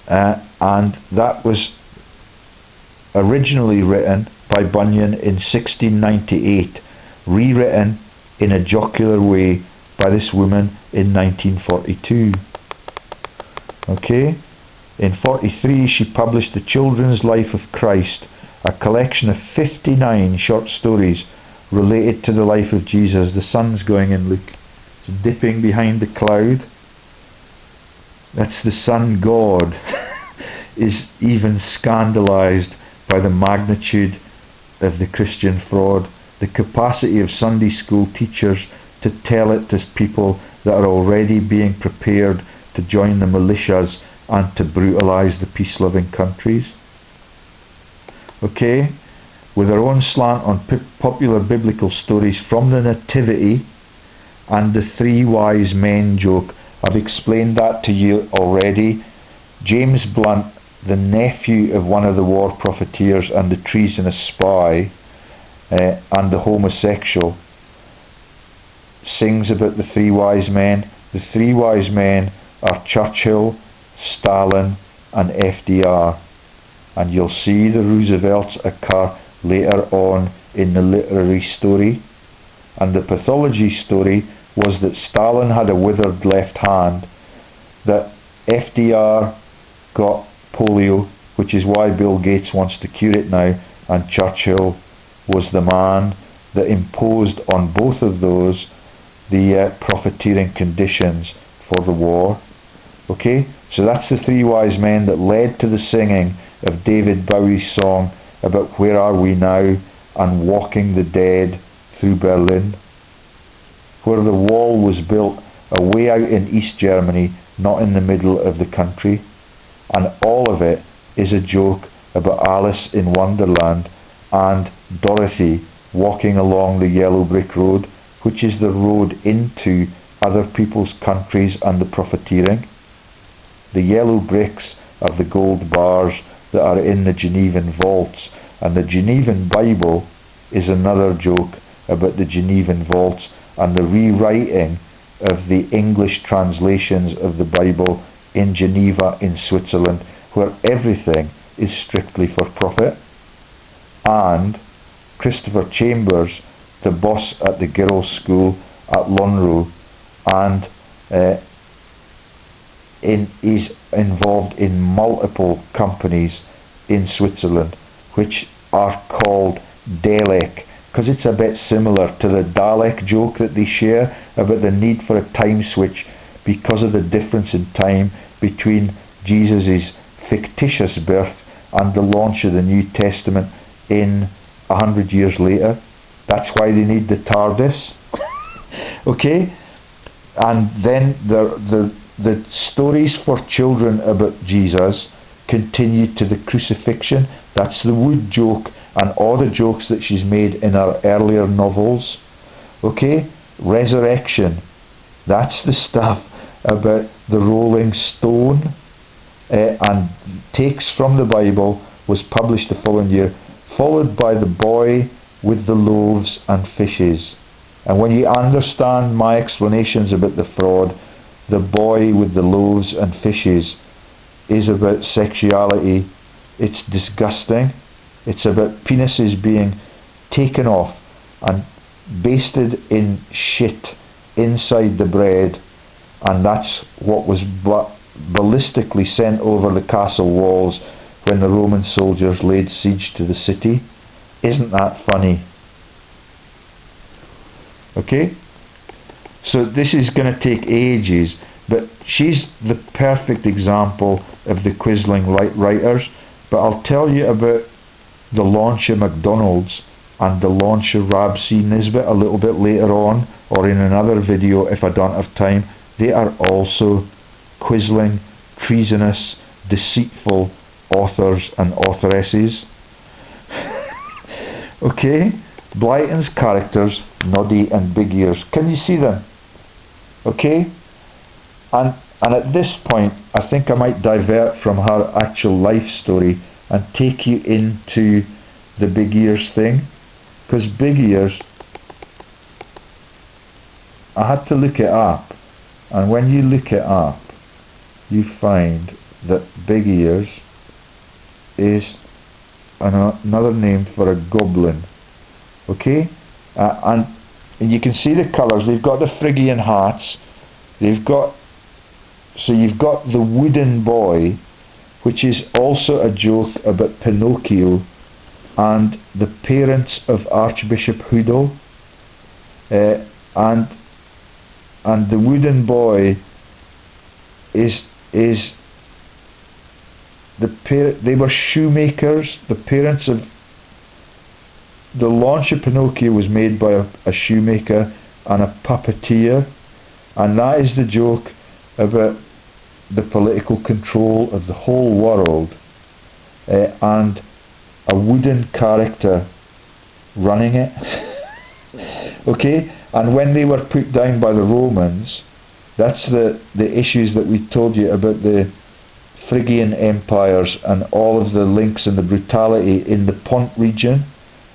And that was originally written by Bunyan in 1698, rewritten in a jocular way by this woman in 1942. Okay, in 43 she published The Children's Life of Christ, a collection of 59 short stories related to the life of Jesus. The sun's going in, look, it's dipping behind the cloud. That's the sun god is even scandalized by the magnitude of the Christian fraud, the capacity of Sunday school teachers to tell it to people that are already being prepared to join the militias and to brutalise the peace-loving countries. Okay, with our own slant on popular biblical stories from the Nativity and the three wise men joke. I've explained that to you already. James Blunt, the nephew of one of the war profiteers and the treasonous spy and the homosexual, sings about the three wise men. The three wise men are Churchill, Stalin and FDR, and you'll see the Roosevelts occur later on in the literary story. And the pathology story was that Stalin had a withered left hand, that FDR got polio, which is why Bill Gates wants to cure it now, and Churchill was the man that imposed on both of those the profiteering conditions for the war. Okay, so that's the three wise men that led to the singing of David Bowie's song about Where Are We Now and Walking the Dead through Berlin, where the wall was built away out in East Germany, not in the middle of the country. And all of it is a joke about Alice in Wonderland and Dorothy walking along the yellow brick road, which is the road into other people's countries and the profiteering. The yellow bricks are the gold bars that are in the Genevan vaults, and the Genevan Bible is another joke about the Genevan vaults and the rewriting of the English translations of the Bible in Geneva in Switzerland, where everything is strictly for profit. And Christopher Chambers, the boss at the girls' school at Lonro, and is involved in multiple companies in Switzerland which are called Dalek, because it's a bit similar to the Dalek joke that they share about the need for a time switch because of the difference in time between Jesus' fictitious birth and the launch of the New Testament in 100 years later. That's why they need the TARDIS. Okay, and then the stories for children about Jesus continue to the crucifixion. That's the wood joke and all the jokes that she's made in her earlier novels. Okay, resurrection, that's the stuff about the rolling stone, and takes from the Bible, was published the following year, followed by the boy with the loaves and fishes. And when you understand my explanations about the fraud, the boy with the loaves and fishes is about sexuality. It's disgusting. It's about penises being taken off and basted in shit inside the bread, and that's what was ballistically sent over the castle walls when the Roman soldiers laid siege to the city. Isn't that funny? Okay, so this is going to take ages, but she's the perfect example of the Quisling writers. But I'll tell you about the launch of McDonald's and the launch of Rabsy Nesbit a little bit later on, or in another video if I don't have time, they are also quisling, treasonous, deceitful authors and authoresses. Okay, Blyton's characters, Noddy and Big Ears, can you see them? Okay, and at this point I think I might divert from her actual life story and take you into the Big Ears thing, because Big Ears, I had to look it up, and when you look it up you find that Big Ears is another name for a goblin. Okay, and you can see the colours. They've got the Phrygian hats, they've got, so you've got the wooden boy, which is also a joke about Pinocchio and the parents of Archbishop Hoodle, and the wooden boy is they were shoemakers. The parents of the launch of Pinocchio was made by a shoemaker and a puppeteer, and that is the joke about the political control of the whole world, and a wooden character running it. Okay, and when they were put down by the Romans, that's the issues that we told you about the Phrygian empires and all of the links and the brutality in the Pont region,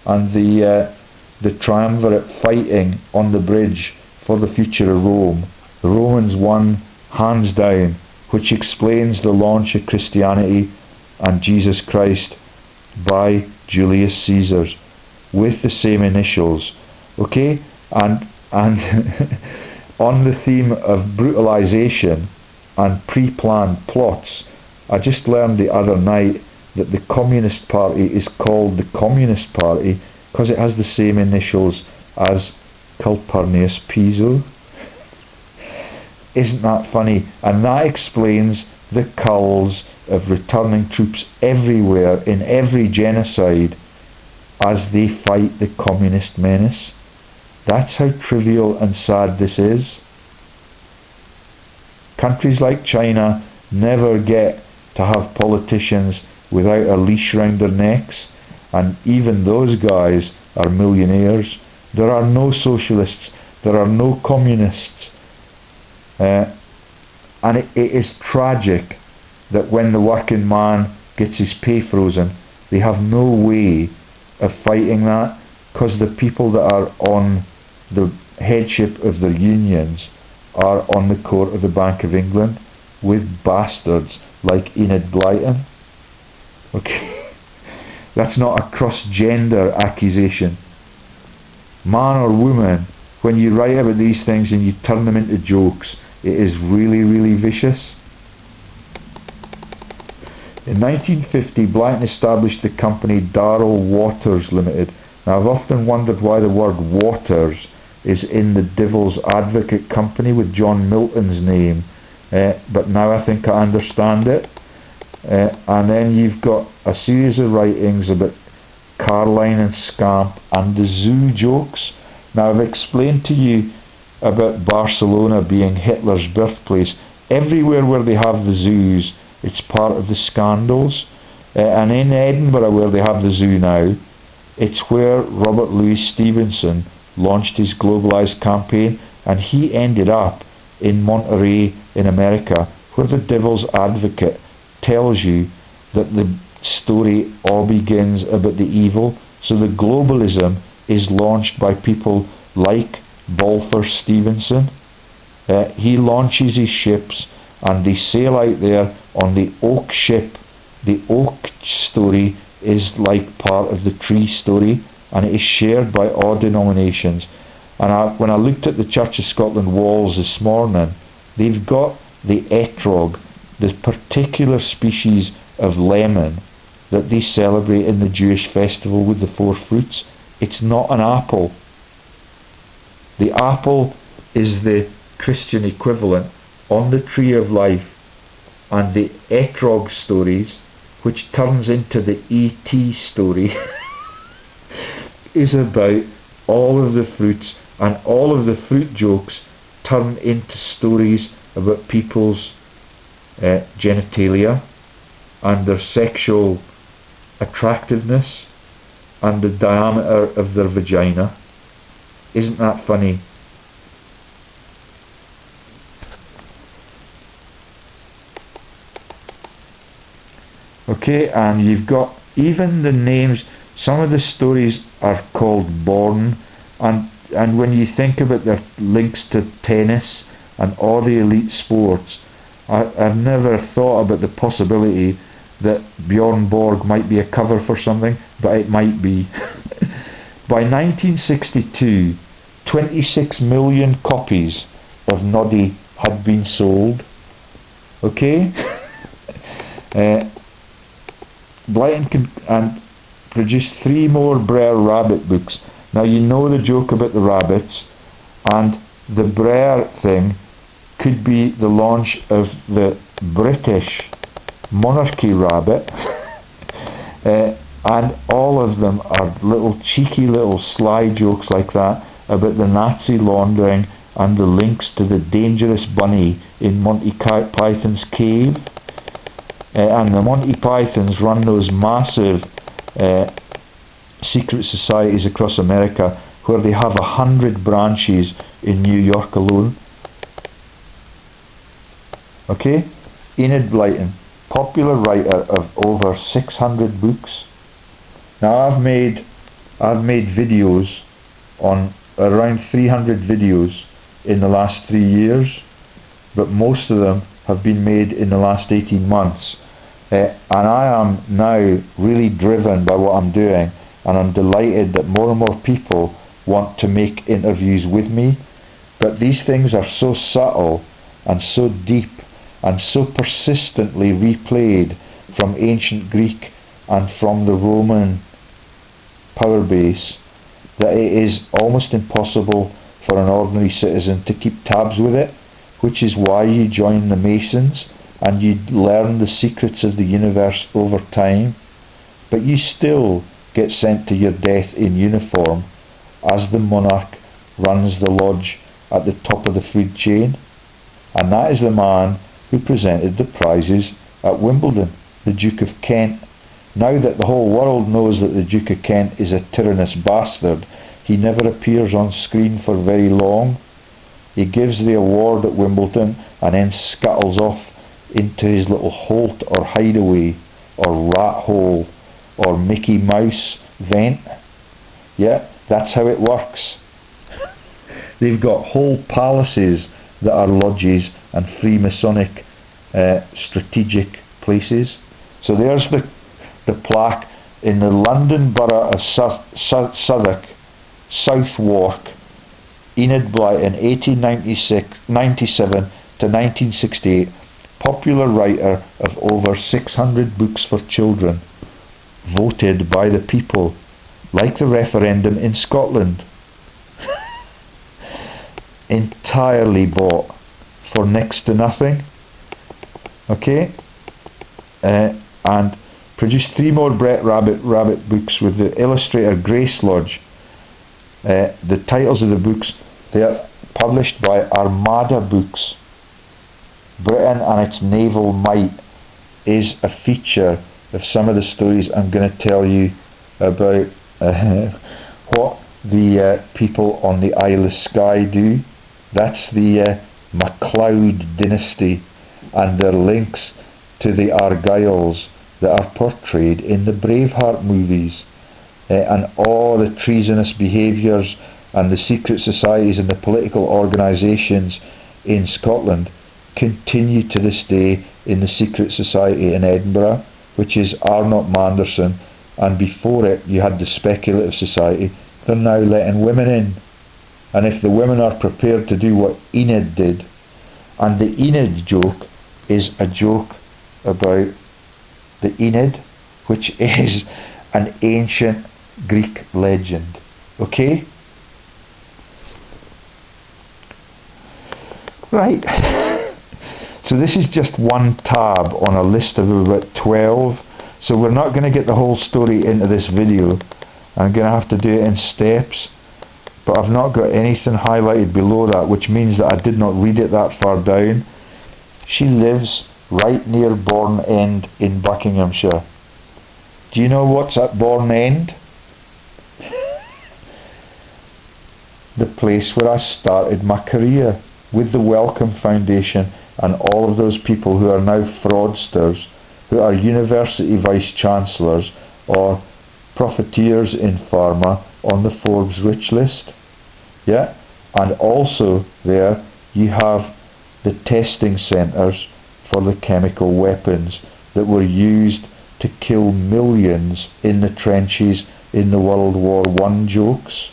and the triumvirate fighting on the bridge for the future of Rome. The Romans won hands down, which explains the launch of Christianity and Jesus Christ by Julius Caesar with the same initials. Okay, and on the theme of brutalization and pre-planned plots, I just learned the other night that the Communist Party is called the Communist Party because it has the same initials as Calpurnius Piso. Isn't that funny? And that explains the culls of returning troops everywhere in every genocide as they fight the communist menace. That's how trivial and sad this is. Countries like China never get to have politicians without a leash round their necks, and even those guys are millionaires. There are no socialists, there are no communists, and it is tragic that when the working man gets his pay frozen, they have no way of fighting that, because the people that are on the headship of their unions are on the court of the Bank of England with bastards like Enid Blyton. Okay, that's not a cross-gender accusation. Man or woman, when you write about these things and you turn them into jokes, it is really, really vicious. In 1950, Blyton established the company Darrell Waters Limited. Now, I've often wondered why the word Waters is in the Devil's Advocate company with John Milton's name, but now I think I understand it. And then you've got a series of writings about Carline and Scamp and the zoo jokes. Now, I've explained to you about Barcelona being Hitler's birthplace. Everywhere where they have the zoos, it's part of the scandals. And in Edinburgh, where they have the zoo now, it's where Robert Louis Stevenson launched his globalised campaign, and he ended up in Monterey in America, where the Devil's Advocate tells you that the story all begins about the evil. So the globalism is launched by people like Balfour Stevenson. He launches his ships and they sail out there on the oak ship. The oak story is like part of the tree story, and it is shared by all denominations. And when I looked at the Church of Scotland walls this morning, they've got the etrog, the particular species of lemon that they celebrate in the Jewish festival with the four fruits. It's not an apple. The apple is the Christian equivalent on the tree of life, and the etrog stories, which turns into the ET story, is about all of the fruits, and all of the fruit jokes turn into stories about people's genitalia and their sexual attractiveness and the diameter of their vagina. Isn't that funny? Okay, and you've got even the names. Some of the stories are called Born, and when you think about their links to tennis and all the elite sports, I've never thought about the possibility that Bjorn Borg might be a cover for something, but it might be. By 1962, 26 million copies of Noddy had been sold. Okay? Blyton produced 3 more Brer Rabbit books. Now you know the joke about the rabbits, and the Brer thing could be the launch of the British monarchy rabbit. And all of them are little cheeky little sly jokes like that about the Nazi laundering and the links to the dangerous bunny in Monty Python's cave. And the Monty Pythons run those massive secret societies across America, where they have 100 branches in New York alone. Okay? Enid Blyton, popular writer of over 600 books. Now I've made videos on around 300 videos in the last 3 years, but most of them have been made in the last 18 months. And I am now really driven by what I'm doing, and I'm delighted that more and more people want to make interviews with me. But these things are so subtle and so deep and so persistently replayed from ancient Greek and from the Roman power base that it is almost impossible for an ordinary citizen to keep tabs with it, which is why you join the Masons and you learn the secrets of the universe over time, but you still get sent to your death in uniform as the monarch runs the lodge at the top of the food chain. And that is the man who presented the prizes at Wimbledon, the Duke of Kent. Now that the whole world knows that the Duke of Kent is a tyrannous bastard, he never appears on screen for very long. He gives the award at Wimbledon and then scuttles off into his little holt or hideaway or rat hole or Mickey Mouse vent. Yeah, that's how it works. They've got whole palaces that are lodges and Freemasonic strategic places. So there's the plaque in the London Borough of Southwark, Southwark, Enid Blyton, 1897 to 1968, popular writer of over 600 books for children, voted by the people, like the referendum in Scotland. Entirely bought for next to nothing. Okay? And produced 3 more Brett Rabbit books with the illustrator Grace Lodge. The titles of the books, they are published by Armada Books. Britain and its naval might is a feature of some of the stories I'm going to tell you about what the people on the Isle of Skye do. That's the MacLeod dynasty and their links to the Argylls that are portrayed in the Braveheart movies, and all the treasonous behaviours and the secret societies and the political organisations in Scotland continue to this day in the secret society in Edinburgh, which is Arnott Manderson, and before it you had the speculative society. They're now letting women in, and if the women are prepared to do what Enid did, and the Enid joke is a joke about the Aenid, which is an ancient Greek legend. Okay? Right. So this is just one tab on a list of about 12. So we're not going to get the whole story into this video. I'm going to have to do it in steps, but I've not got anything highlighted below that, which means that I did not read it that far down. She lives right near Bourne End in Buckinghamshire. Do you know what's at Bourne End? The place where I started my career with the Wellcome Foundation and all of those people who are now fraudsters, who are university vice-chancellors or profiteers in pharma on the Forbes rich list. Yeah, and also there you have the testing centres for the chemical weapons that were used to kill millions in the trenches in the World War I jokes.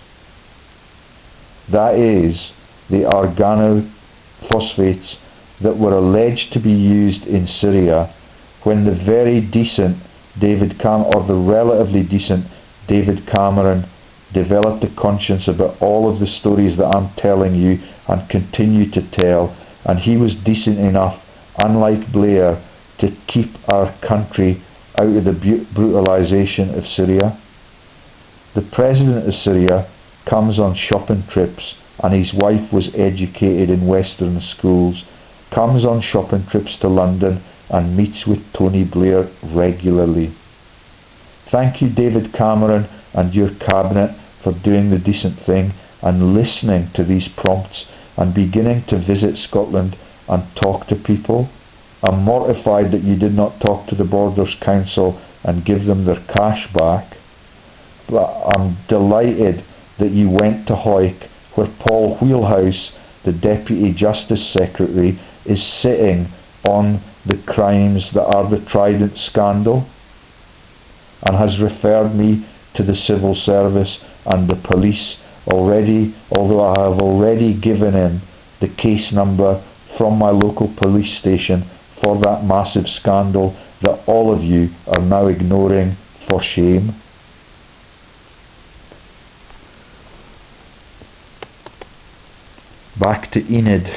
That is the organophosphates that were alleged to be used in Syria when the very decent the relatively decent David Cameron developed a conscience about all of the stories that I'm telling you and continue to tell, and he was decent enough, unlike Blair, to keep our country out of the brutalisation of Syria. The president of Syria comes on shopping trips, and his wife was educated in Western schools, comes on shopping trips to London and meets with Tony Blair regularly. Thank you, David Cameron and your cabinet, for doing the decent thing and listening to these prompts and beginning to visit Scotland and talk to people. I'm mortified that you did not talk to the Borders Council and give them their cash back, but I'm delighted that you went to Hawick, where Paul Wheelhouse, the Deputy Justice Secretary, is sitting on the crimes that are the Trident scandal, and has referred me to the civil service and the police already, although I have already given him the case number from my local police station for that massive scandal that all of you are now ignoring for shame. Back to Enid.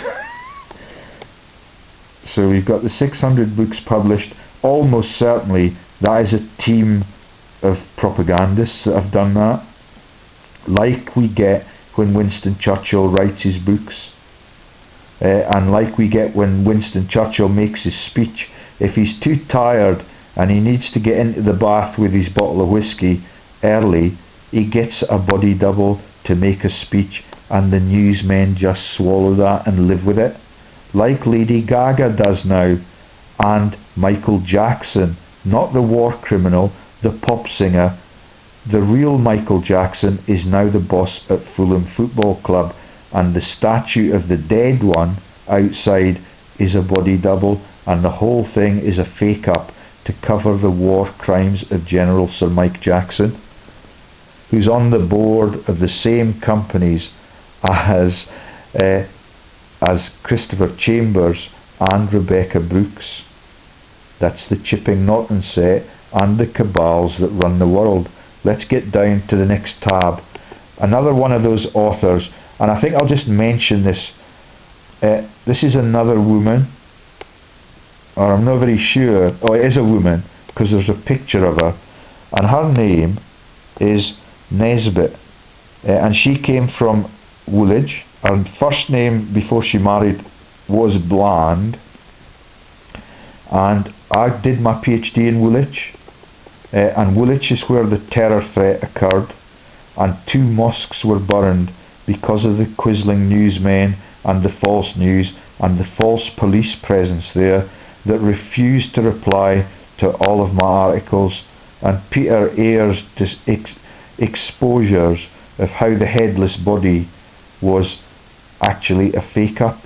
So we've got the 600 books published. Almost certainly that is a team of propagandists that have done that, like we get when Winston Churchill writes his books, and like we get when Winston Churchill makes his speech. If he's too tired and he needs to get into the bath with his bottle of whiskey early, he gets a body double to make a speech, and the newsmen just swallow that and live with it, like Lady Gaga does now, and Michael Jackson, not the war criminal, the pop singer. The real Michael Jackson is now the boss at Fulham Football Club, and the statue of the dead one outside is a body double, and the whole thing is a fake up to cover the war crimes of General Sir Mike Jackson, who's on the board of the same companies as Christopher Chambers and Rebecca Brooks. That's the Chipping Norton set and the cabals that run the world. Let's get down to the next tab. Another one of those authors, and I think I'll just mention this. This is another woman, or I'm not very sure. Oh, it is a woman, because there's a picture of her, and her name is Nesbit, and she came from Woolwich. Her first name before she married was Bland, and I did my PhD in Woolwich, and Woolwich is where the terror threat occurred, and 2 mosques were burned because of the Quisling newsmen and the false news and the false police presence there that refused to reply to all of my articles, and Peter Ayer's exposures of how the headless body was actually a fake up,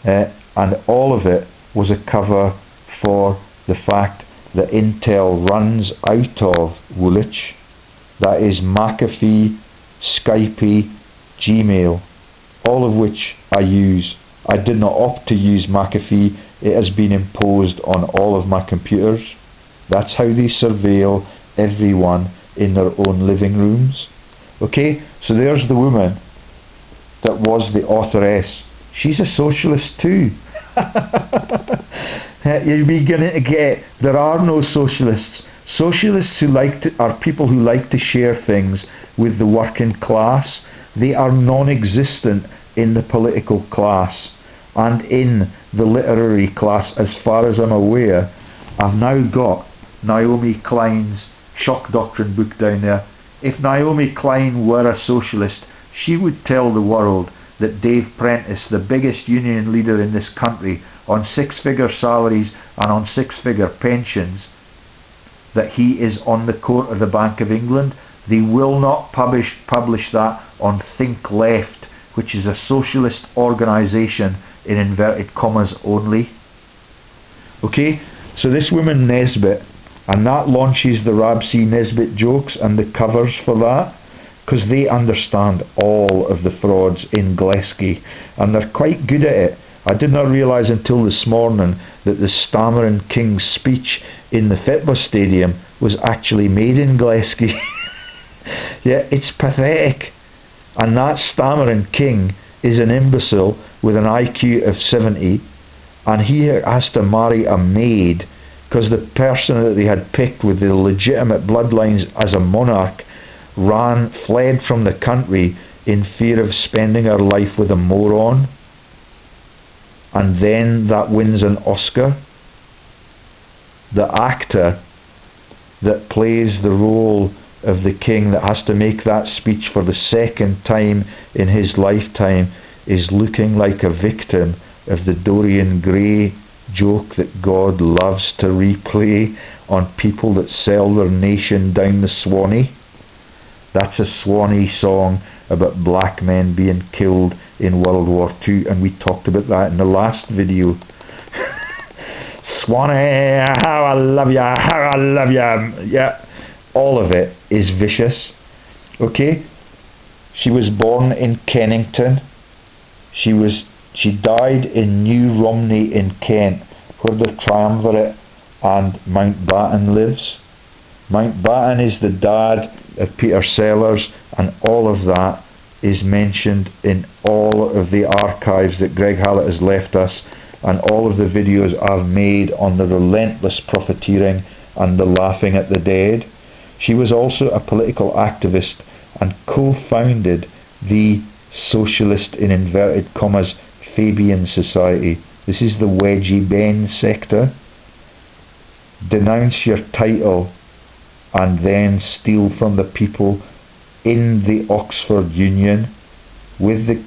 and all of it was a cover for the fact that Intel runs out of Woolwich. That is McAfee, Skype, Gmail, all of which I use. I did not opt to use McAfee, it has been imposed on all of my computers. That's how they surveil everyone in their own living rooms. Okay, so there's the woman that was the authoress. She's a socialist too. You're beginning to get, there are no socialists, Socialists are people who like to share things with the working class. They are non-existent in the political class and in the literary class, as far as I'm aware. I've now got Naomi Klein's Shock Doctrine book down there. If Naomi Klein were a socialist, she would tell the world that Dave Prentice, the biggest union leader in this country, on six-figure salaries and on six-figure pensions, that he is on the court of the Bank of England. They will not publish that on Think Left, which is a socialist organisation in inverted commas only. Okay, so this woman Nesbit, and that launches the Rab C. Nesbit jokes and the covers for that, because they understand all of the frauds in Gillespie, and they're quite good at it. I did not realise until this morning that the Stammering King's speech in the Fitba Stadium was actually made in Gillespie. Yeah, it's pathetic. And that Stammering King is an imbecile with an IQ of 70, and he has to marry a maid because the person that they had picked with the legitimate bloodlines as a monarch fled from the country in fear of spending her life with a moron. And then that wins an Oscar. The actor that plays the role of the king that has to make that speech for the second time in his lifetime is looking like a victim of the Dorian Gray joke that God loves to replay on people that sell their nation down the Swanee. That's a Swanee song about black men being killed in World War II, and we talked about that in the last video. Swanee, how I love ya, how I love ya. Yeah, all of it is vicious. Okay, she was born in Kennington. She died in New Romney in Kent, where the Triumvirate and Mountbatten lives. Mountbatten is the dad of Peter Sellers, and all of that is mentioned in all of the archives that Greg Hallett has left us, and all of the videos I've made on the relentless profiteering and the laughing at the dead. She was also a political activist and co-founded the socialist, in inverted commas, Fabian Society. This is the Wedgie Ben sector. Denounce your title and then steal from the people in the Oxford Union with the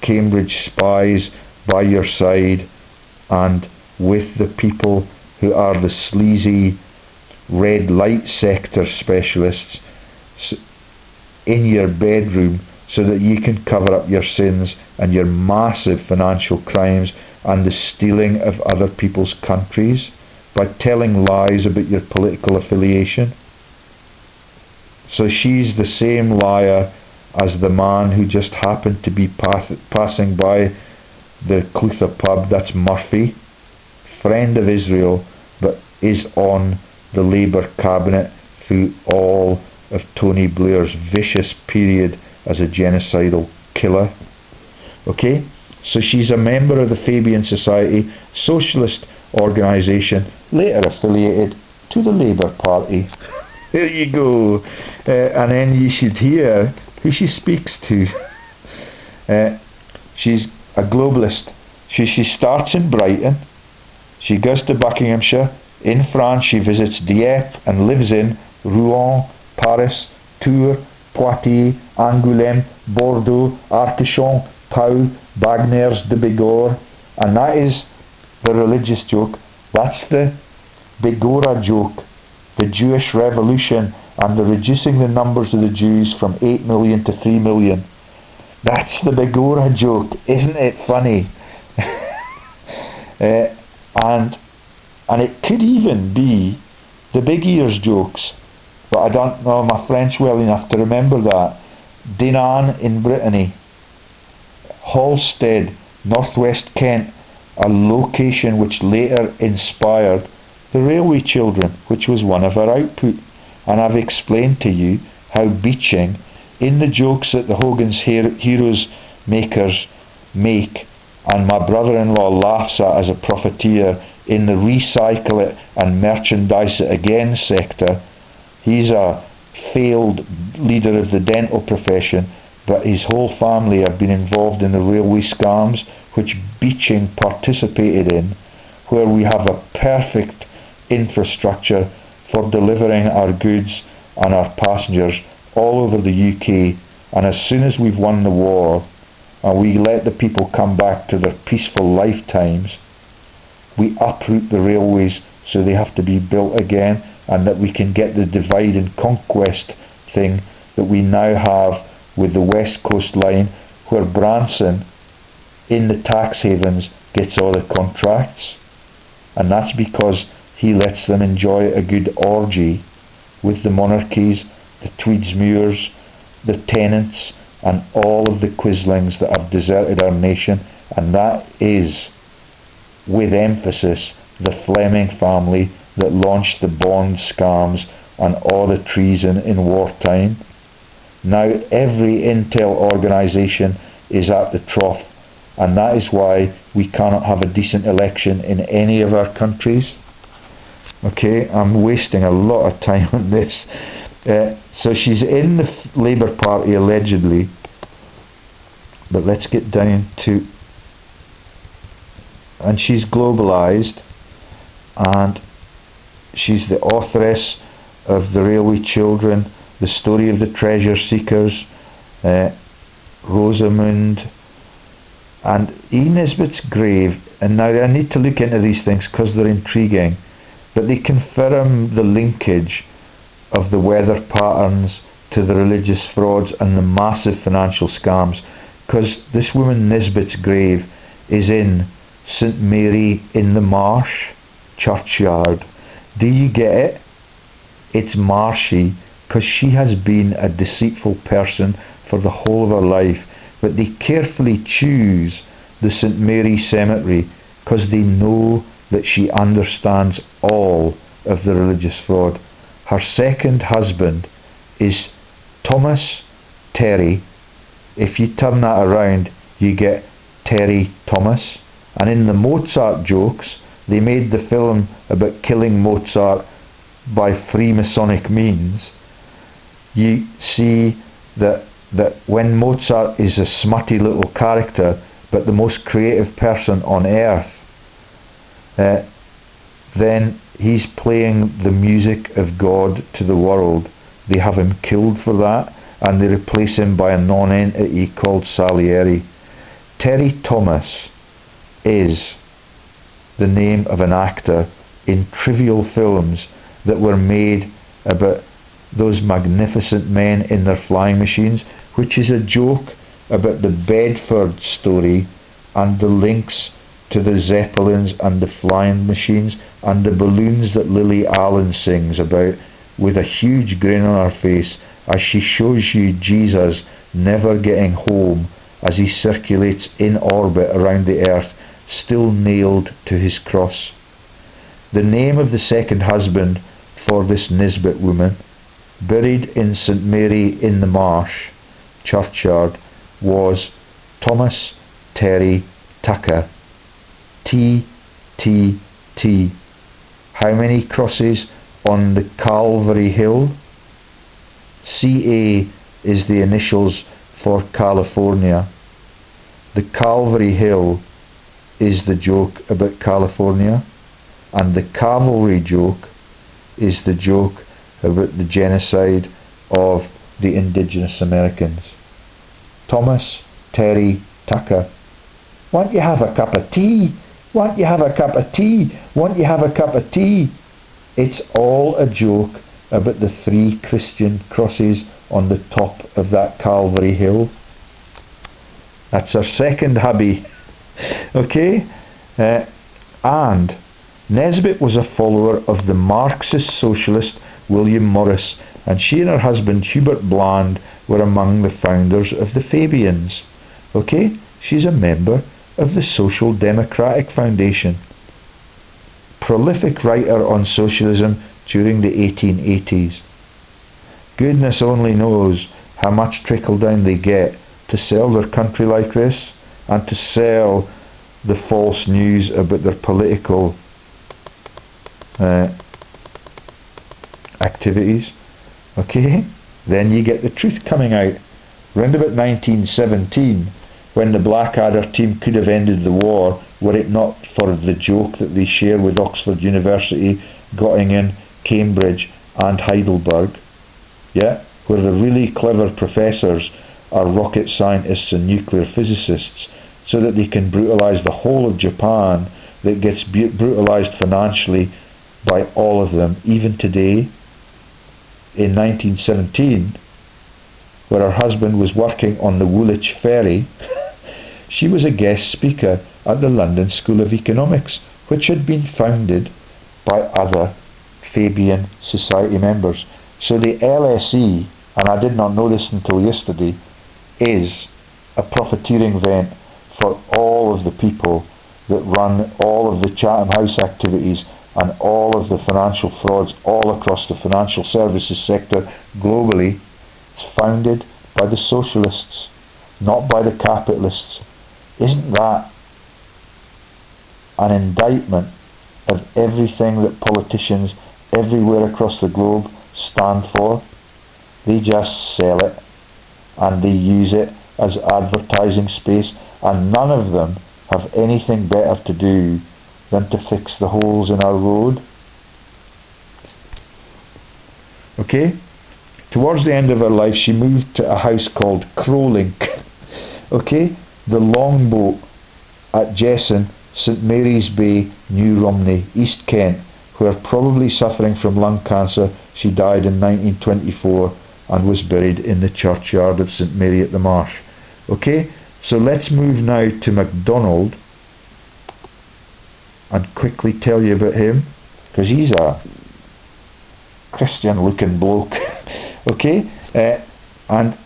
Cambridge spies by your side and with the people who are the sleazy red light sector specialists in your bedroom, so that you can cover up your sins and your massive financial crimes and the stealing of other people's countries by telling lies about your political affiliation. So she's the same liar as the man who just happened to be passing by the Clutha pub. That's Murphy, friend of Israel, but is on the Labour cabinet through all of Tony Blair's vicious period as a genocidal killer. Okay, so she's a member of the Fabian Society, socialist organisation, later affiliated to the Labour Party. There you go. And then you should hear who she speaks to. She's a globalist. She starts in Brighton. She goes to Buckinghamshire. In France she visits Dieppe and lives in Rouen, Paris, Tours, Poitiers, Angoulême, Bordeaux, Arcachon, Pau, Bagnères de Bigorre. And that is the religious joke. That's the Bigorra joke. The Jewish Revolution and the reducing the numbers of the Jews from 8 million to 3 million. That's the Bigorra joke. Isn't it funny? And it could even be the Big Ears jokes, but I don't know my French well enough to remember that. Dinan in Brittany, Halstead, northwest Kent, a location which later inspired The Railway Children, which was one of our output. And I've explained to you how Beeching, in the jokes that the Hogan's Heroes makers make, and my brother-in-law laughs at as a profiteer in the recycle it and merchandise it again sector. He's a failed leader of the dental profession, but his whole family have been involved in the railway scams which Beeching participated in, where we have a perfect infrastructure for delivering our goods and our passengers all over the UK, and as soon as we've won the war and we let the people come back to their peaceful lifetimes, we uproot the railways so they have to be built again, and that we can get the divide and conquest thing that we now have with the West Coast Line, where Branson in the tax havens gets all the contracts, and that's because he lets them enjoy a good orgy with the monarchies, the Tweedsmuirs, the Tennants, and all of the quislings that have deserted our nation. And that is, with emphasis, the Fleming family that launched the Bond scams and all the treason in wartime. Now every intel organisation is at the trough, and that is why we cannot have a decent election in any of our countries. Okay, I'm wasting a lot of time on this. So she's in the Labour Party allegedly, but let's get down to, and she's globalised, and she's the authoress of The Railway Children, The Story of the Treasure Seekers, Rosamund, and E. Nesbit's Grave. And now I need to look into these things because they're intriguing, but they confirm the linkage of the weather patterns to the religious frauds and the massive financial scams, because this woman Nesbit's grave is in St Mary in the Marsh churchyard. Do you get it? It's marshy because she has been a deceitful person for the whole of her life, but they carefully choose the St Mary cemetery because they know that she understands all of the religious fraud. Her second husband is Thomas Terry. If you turn that around, you get Terry Thomas. And in the Mozart jokes, they made the film about killing Mozart by Freemasonic means. You see that when Mozart is a smutty little character, but the most creative person on earth, then he's playing the music of God to the world. They have him killed for that, and they replace him by a non-entity called Salieri. Terry Thomas is the name of an actor in trivial films that were made about those magnificent men in their flying machines, which is a joke about the Bedford story and the links to the Zeppelins and the flying machines and the balloons that Lily Allen sings about with a huge grin on her face as she shows you Jesus never getting home as he circulates in orbit around the earth, still nailed to his cross. The name of the second husband for this Nesbit woman, buried in St Mary in the Marsh churchyard, was Thomas Terry Tucker. T-T-T. How many crosses on the Calvary Hill? CA is the initials for California. The Calvary Hill is the joke about California, and the cavalry joke is the joke about the genocide of the indigenous Americans. Thomas Terry Tucker. Won't you have a cup of tea? Won't you have a cup of tea? Won't you have a cup of tea? It's all a joke about the 3 Christian crosses on the top of that Calvary Hill. That's our second hubby. Okay? And Nesbit was a follower of the Marxist socialist William Morris, and she and her husband Hubert Bland were among the founders of the Fabians. Okay? She's a member of the Social Democratic Foundation. Prolific writer on socialism during the 1880s. Goodness only knows how much trickle down they get to sell their country like this, and to sell the false news about their political activities. Okay, then you get the truth coming out. Round about 1917, when the Blackadder team could have ended the war were it not for the joke that they share with Oxford University, Göttingen, Cambridge and Heidelberg, yeah, where the really clever professors are rocket scientists and nuclear physicists, so that they can brutalise the whole of Japan, that gets brutalised financially by all of them, even today. In 1917, where her husband was working on the Woolwich ferry, she was a guest speaker at the London School of Economics, which had been founded by other Fabian Society members. So the LSE, and I did not know this until yesterday, is a profiteering vent for all of the people that run all of the Chatham House activities and all of the financial frauds all across the financial services sector globally. It's founded by the socialists, not by the capitalists. Isn't that an indictment of everything that politicians everywhere across the globe stand for? They just sell it and they use it as advertising space, and none of them have anything better to do than to fix the holes in our road. Okay? Towards the end of her life, she moved to a house called Crowlink. Okay? The longboat at Jesson, St Mary's Bay, New Romney, East Kent, where, probably suffering from lung cancer, she died in 1924 and was buried in the churchyard of St Mary at the Marsh. Okay? So let's move now to MacDonald and quickly tell you about him, because he's a Christian looking bloke. Okay? And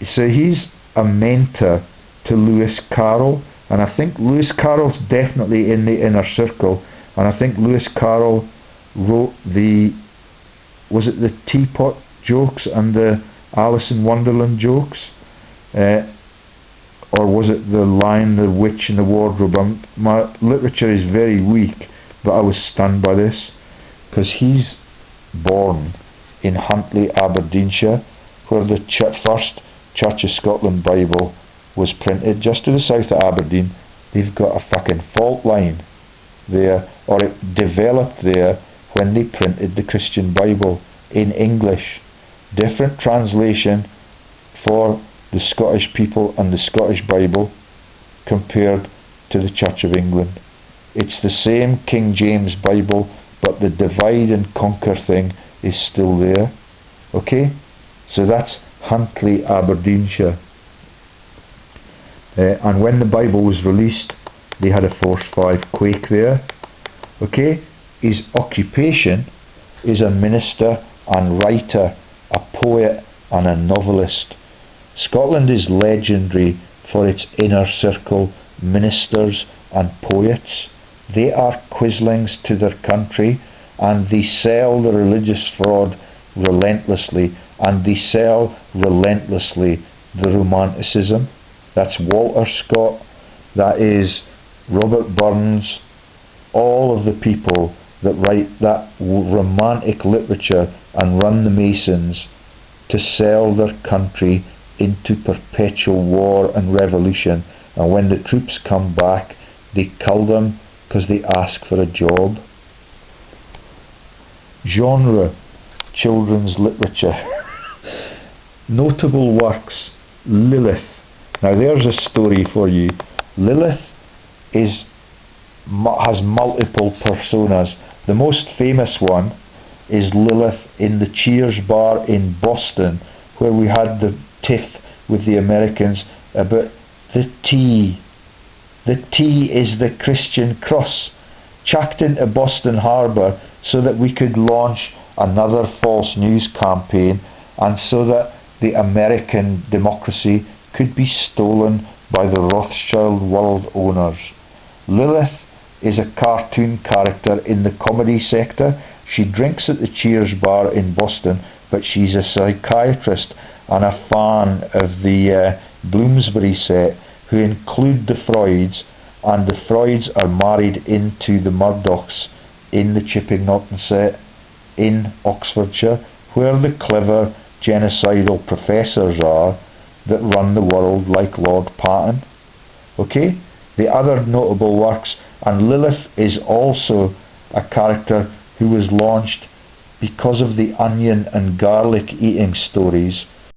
so he's a mentor to Lewis Carroll, and I think Lewis Carroll's definitely in the inner circle, and I think Lewis Carroll wrote the, was it the teapot jokes and the Alice in Wonderland jokes? Or was it the Lion, the Witch and the Wardrobe? My literature is very weak, but I was stunned by this, because he's born in Huntly, Aberdeenshire, where the first Church of Scotland Bible was printed. Just to the south of Aberdeen, they've got a fucking fault line there, or it developed there when they printed the Christian Bible in English. Different translation for the Scottish people and the Scottish Bible compared to the Church of England. It's the same King James Bible, but the divide and conquer thing is still there. Okay? So that's Huntly, Aberdeenshire. And when the Bible was released, they had a Force 5 quake there. Okay? His occupation is a minister and writer, a poet and a novelist. Scotland is legendary for its inner circle ministers and poets. They are quislings to their country, and they sell the religious fraud relentlessly, and they sell relentlessly the romanticism. That's Walter Scott, that is Robert Burns, all of the people that write that romantic literature and run the Masons to sell their country into perpetual war and revolution, and when the troops come back they kill them because they ask for a job. Genre: children's literature. Notable works: Lilith. Now there's a story for you. Lilith has multiple personas. The most famous one is Lilith in the Cheers bar in Boston, where we had the tiff with the Americans about the T. The T is the Christian cross, chucked into Boston Harbour so that we could launch another false news campaign, and so that the American democracy could be stolen by the Rothschild world owners. Lilith is a cartoon character in the comedy sector. She drinks at the Cheers bar in Boston, but she's a psychiatrist and a fan of the Bloomsbury set, who include the Freuds, and the Freuds are married into the Murdochs in the Chipping Norton set in Oxfordshire, where the clever genocidal professors are that run the world, like Lord Patton. Okay? The other notable works, and Lilith is also a character who was launched because of the onion and garlic eating stories